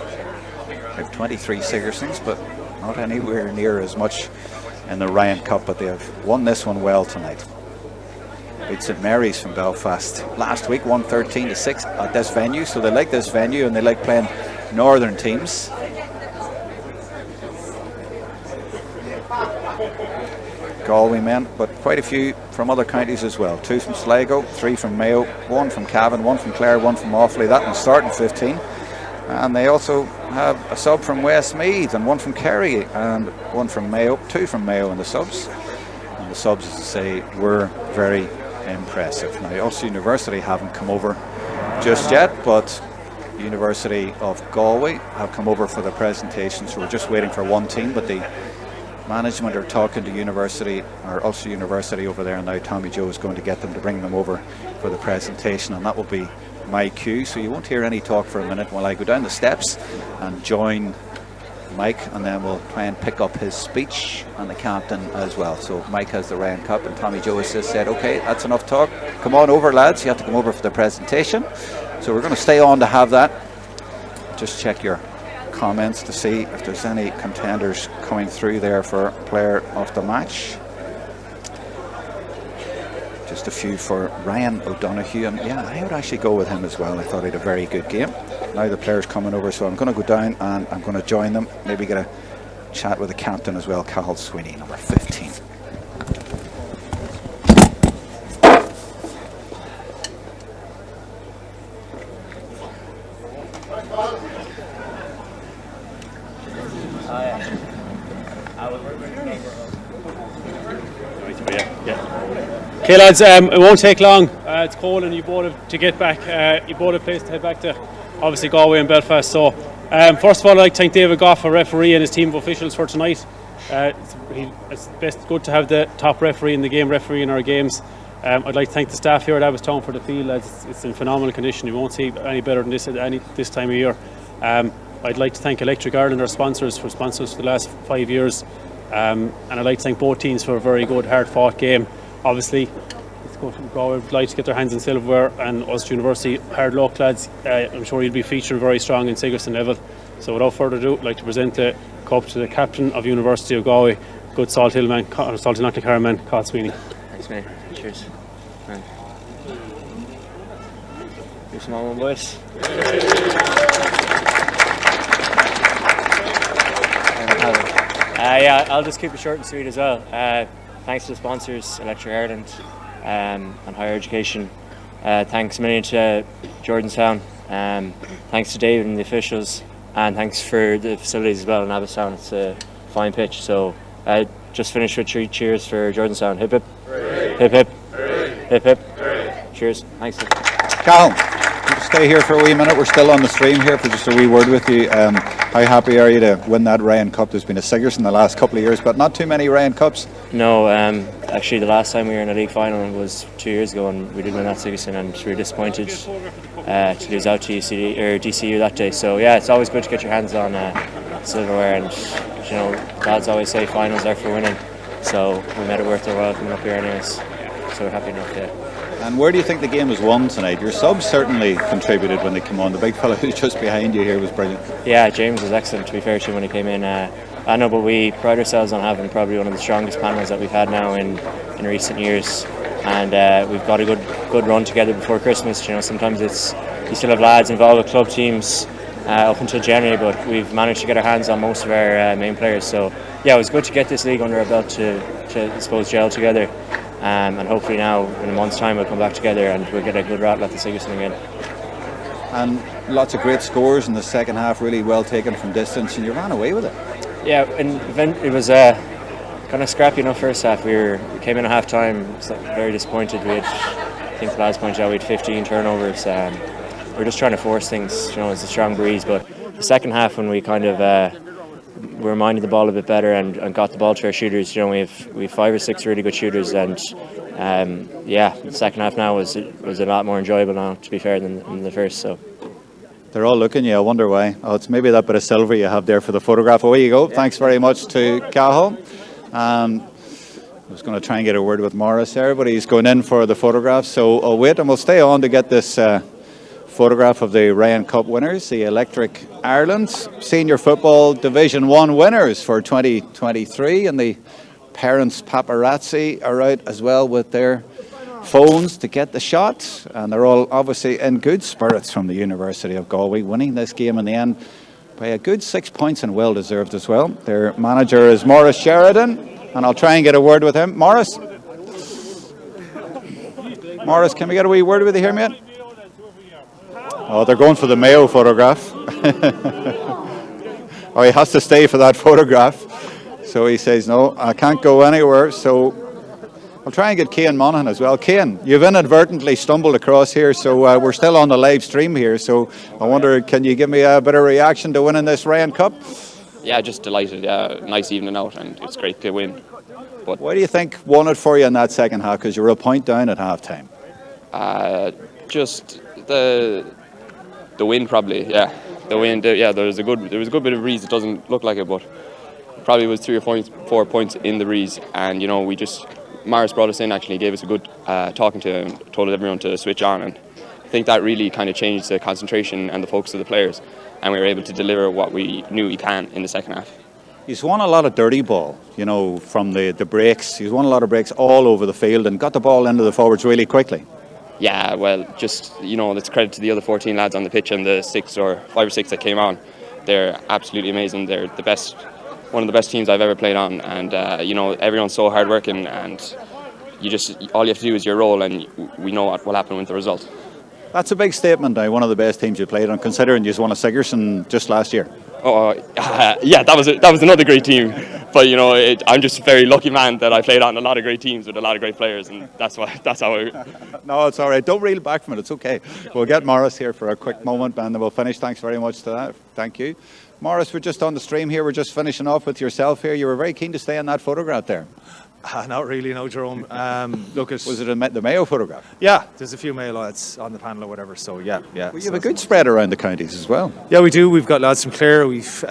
They have 23 Sigersons, but not anywhere near as much in the Ryan Cup, but they have won this one well tonight. Beat St Mary's from Belfast last week, won 13-6 at this venue, so they like this venue and they like playing northern teams. Galway men, but quite a few from other counties as well. 2 from Sligo, 3 from Mayo, 1 from Cavan, 1 from Clare, 1 from Offaly. That one's starting 15. And they also have a sub from Westmeath, and 1 from Kerry, and 1 from Mayo, 2 from Mayo in the subs. And the subs, as I say, were very impressive. Now, Ulster University haven't come over just yet, but University of Galway have come over for the presentation, so we're just waiting for one team, but the management are talking to University, or Ulster University over there now. Tommy Joe is going to get them to bring them over for the presentation, and that will be my cue, so you won't hear any talk for a minute while I go down the steps and join Mike, and then we'll try and pick up his speech and the captain as well. So Mike has the Ryan Cup, and Tommy Joe has just said, okay, that's enough talk, come on over lads, you have to come over for the presentation. So we're going to stay on to have that. Just check your comments to see if there's any contenders coming through there for player of the match. Just a few for Ryan O'Donoghue, and yeah, I would actually go with him as well. I thought he had a very good game. Now the players coming over, so I'm going to go down and I'm going to join them, maybe get a chat with the captain as well, Cathal Sweeney, number 15. Okay lads, it won't take long. It's cold and you both have to get back, you both have a place to head back to, obviously Galway and Belfast. So first of all, I'd like to thank David Goff, our referee, and his team of officials for tonight. It's good to have the top referee in the game refereeing our games. I'd like to thank the staff here at Abbotstown for the field, lads. It's in phenomenal condition. You won't see any better than this at this time of year. I'd like to thank Electric Ireland, our sponsors, for the last 5 years. And I'd like to thank both teams for a very good, hard-fought game. Obviously, it's going to Galway would like to get their hands on silverware, and Ulster University, hard luck lads. I'm sure you'll be featured very strong in Sigerson level. So without further ado, I'd like to present the cup to the captain of University of Galway, good Salt Hill man, Salt Hill Knocknacar man, Cathal Sweeney. Thanks mate, cheers. Man. You're small one, boys. Yeah, I'll just keep it short and sweet as well. Thanks to the sponsors, Electric Ireland and Higher Education. Thanks a million to Jordanstown. Thanks to David and the officials, and thanks for the facilities as well in Abbotstown. It's a fine pitch. So just finished with 3 cheers for Jordanstown. Hip hip. Hip hip. Hip hip. Cheers. Thanks. Cal, stay here for a wee minute. We're still on the stream here for just a wee word with you. How happy are you to win that Ryan Cup? There's been a Sigerson the last couple of years, but not too many Ryan Cups. No, actually the last time we were in a league final was 2 years ago, and we did win that Sigerson, and we were disappointed to lose out to DCU that day. So yeah, it's always good to get your hands on silverware, and you know, lads always say finals are for winning. So we made it worth our while coming up here anyways. So we're happy enough, yeah. And where do you think the game was won tonight? Your subs certainly contributed when they came on. The big fella who's just behind you here was brilliant. Yeah, James was excellent, to be fair to him, when he came in. I know, but we pride ourselves on having probably one of the strongest panels that we've had now in recent years, and we've got a good run together before Christmas. You know, sometimes you still have lads involved with club teams up until January, but we've managed to get our hands on most of our main players. So yeah, it was good to get this league under our belt to I suppose gel together, and hopefully now in a month's time we'll come back together and we'll get a good rattle at the Sigerson again. And lots of great scores in the second half, really well taken from distance, and you ran away with it. Yeah, and it was kind of scrappy enough first half. We came in at half time very disappointed. We had, I think the lads pointed out, we had 15 turnovers. We were just trying to force things, you know, it's a strong breeze. But the second half, when we kind of we were minding the ball a bit better and got the ball to our shooters, you know, we have 5 or 6 really good shooters, and the second half now was a lot more enjoyable now, to be fair, than the first. So they're all looking at you. I wonder why. Oh, it's maybe that bit of silver you have there for the photograph. Away you go. Yeah. Thanks very much to Cahill. I was going to try and get a word with Morris there, but he's going in for the photograph. So I'll wait, and we'll stay on to get this photograph of the Ryan Cup winners, the Electric Ireland Senior Football Division 1 winners for 2023, and the parents paparazzi are out as well with their phones to get the shot, and they're all obviously in good spirits from the University of Galway, winning this game in the end by a good 6 points, and well deserved as well. Their manager is Maurice Sheridan, and I'll try and get a word with him. Maurice, can we get a wee word with you here, mate? Oh, they're going for the Mayo photograph. Oh, he has to stay for that photograph. So he says, no, I can't go anywhere. So I'll try and get Cian Monaghan as well. Cian, you've inadvertently stumbled across here, so we're still on the live stream here. So I wonder, can you give me a bit of reaction to winning this Ryan Cup? Yeah, just delighted. Nice evening out, and it's great to win. But what do you think won it for you in that second half? Because you were a point down at half time. Just the win, probably. Yeah, the win. There was a good bit of breeze. It doesn't look like it, but probably was 3 or 4 points in the breeze. And you know, Morris brought us in. Actually, gave us a good talking to, and told everyone to switch on. And I think that really kind of changed the concentration and the focus of the players. And we were able to deliver what we knew we can in the second half. He's won a lot of dirty ball, you know, from the breaks. He's won a lot of breaks all over the field and got the ball into the forwards really quickly. Yeah, well, just, you know, that's credit to the other 14 lads on the pitch and the 5 or 6 that came on. They're absolutely amazing. They're the best, one of the best teams I've ever played on. And, you know, everyone's so hard-working, and all you have to do is your role, and we know what will happen with the result. That's a big statement now, one of the best teams you played on, considering you won a Sigerson just last year. Yeah, that was another great team. But, you know, I'm just a very lucky man that I played on a lot of great teams with a lot of great players, and that's how No, it's all right. Don't reel back from it. It's okay. We'll get Morris here for a quick moment, and then we'll finish. Thanks very much to that. Thank you. Morris, we're just on the stream here. We're just finishing off with yourself here. You were very keen to stay in that photograph there. Not really, no, Jerome. Was it the Mayo photograph? Yeah, there's a few Mayo lads on the panel or whatever. So yeah. Well, you have a good spread around the counties as well. Yeah, we do. We've got lads from Clare. We've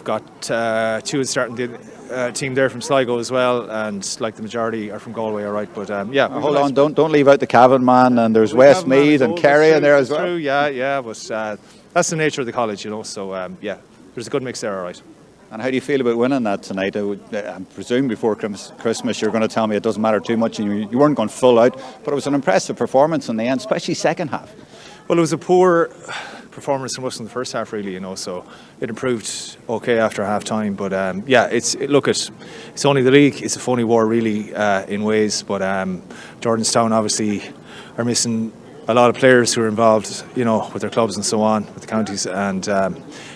got 2 starting the team there from Sligo as well, and like the majority are from Galway. All right, but yeah. Hold on, don't leave out the Cavan man, and there's Westmeath and Kerry in there as well. True, yeah, but that's the nature of the college, you know. So yeah, there's a good mix there, all right. And how do you feel about winning that tonight? I presume before Christmas you're going to tell me it doesn't matter too much, and you weren't going full out, but it was an impressive performance in the end, especially second half. Well, it was a poor performance from us in the first half, really, you know, so it improved okay after half time. But yeah, it's only the league. It's a phony war, really, in ways. But Jordanstown obviously are missing a lot of players who are involved, you know, with their clubs and so on, with the counties. And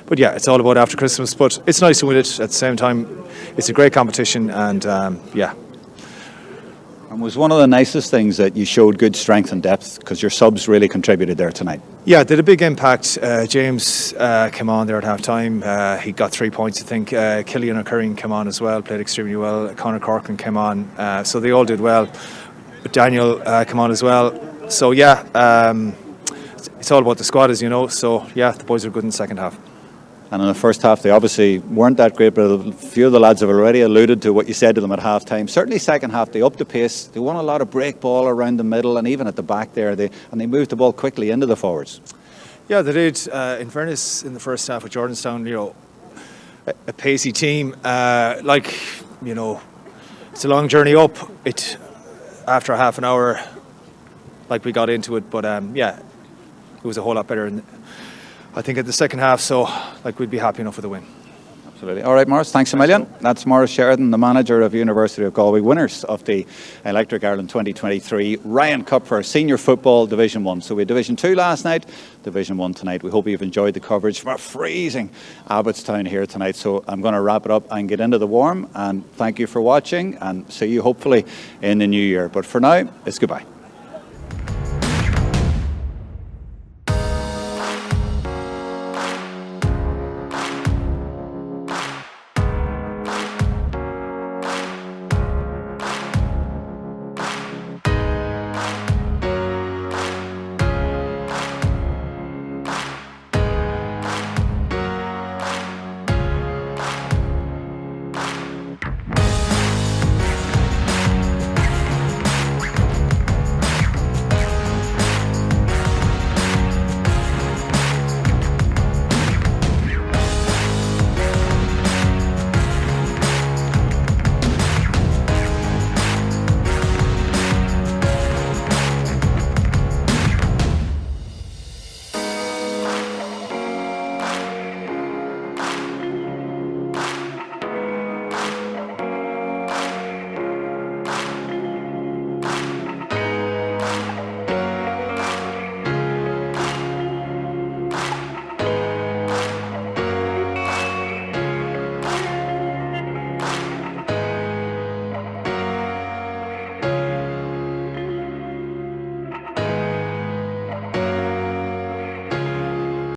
but yeah, it's all about after Christmas. But it's nice to win it at the same time. It's a great competition, and yeah. And was one of the nicest things that you showed good strength and depth, because your subs really contributed there tonight? Yeah, did a big impact. James came on there at half time. He got 3 points, I think. Killian O'Curry came on as well, played extremely well. Conor Corcoran came on, so they all did well. But Daniel came on as well. So yeah, it's all about the squad, as you know. So yeah, the boys are good in the second half. And in the first half, they obviously weren't that great, but a few of the lads have already alluded to what you said to them at half time. Certainly second half, they upped the pace. They won a lot of break ball around the middle and even at the back there. They moved the ball quickly into the forwards. Yeah, they did. In fairness, in the first half with Jordanstown, you know, a pacey team. It's a long journey up. After half an hour, we got into it, but it was a whole lot better. I think at the second half, so we'd be happy enough with the win. Absolutely. All right, Maurice, thanks a million. That's Maurice Sheridan, the manager of University of Galway, winners of the Electric Ireland 2023 Ryan Cup for Senior Football Division 1. So we had Division 2 last night, Division 1 tonight. We hope you've enjoyed the coverage from a freezing Abbotstown here tonight. So I'm going to wrap it up and get into the warm. And thank you for watching, and see you hopefully in the new year. But for now, it's goodbye.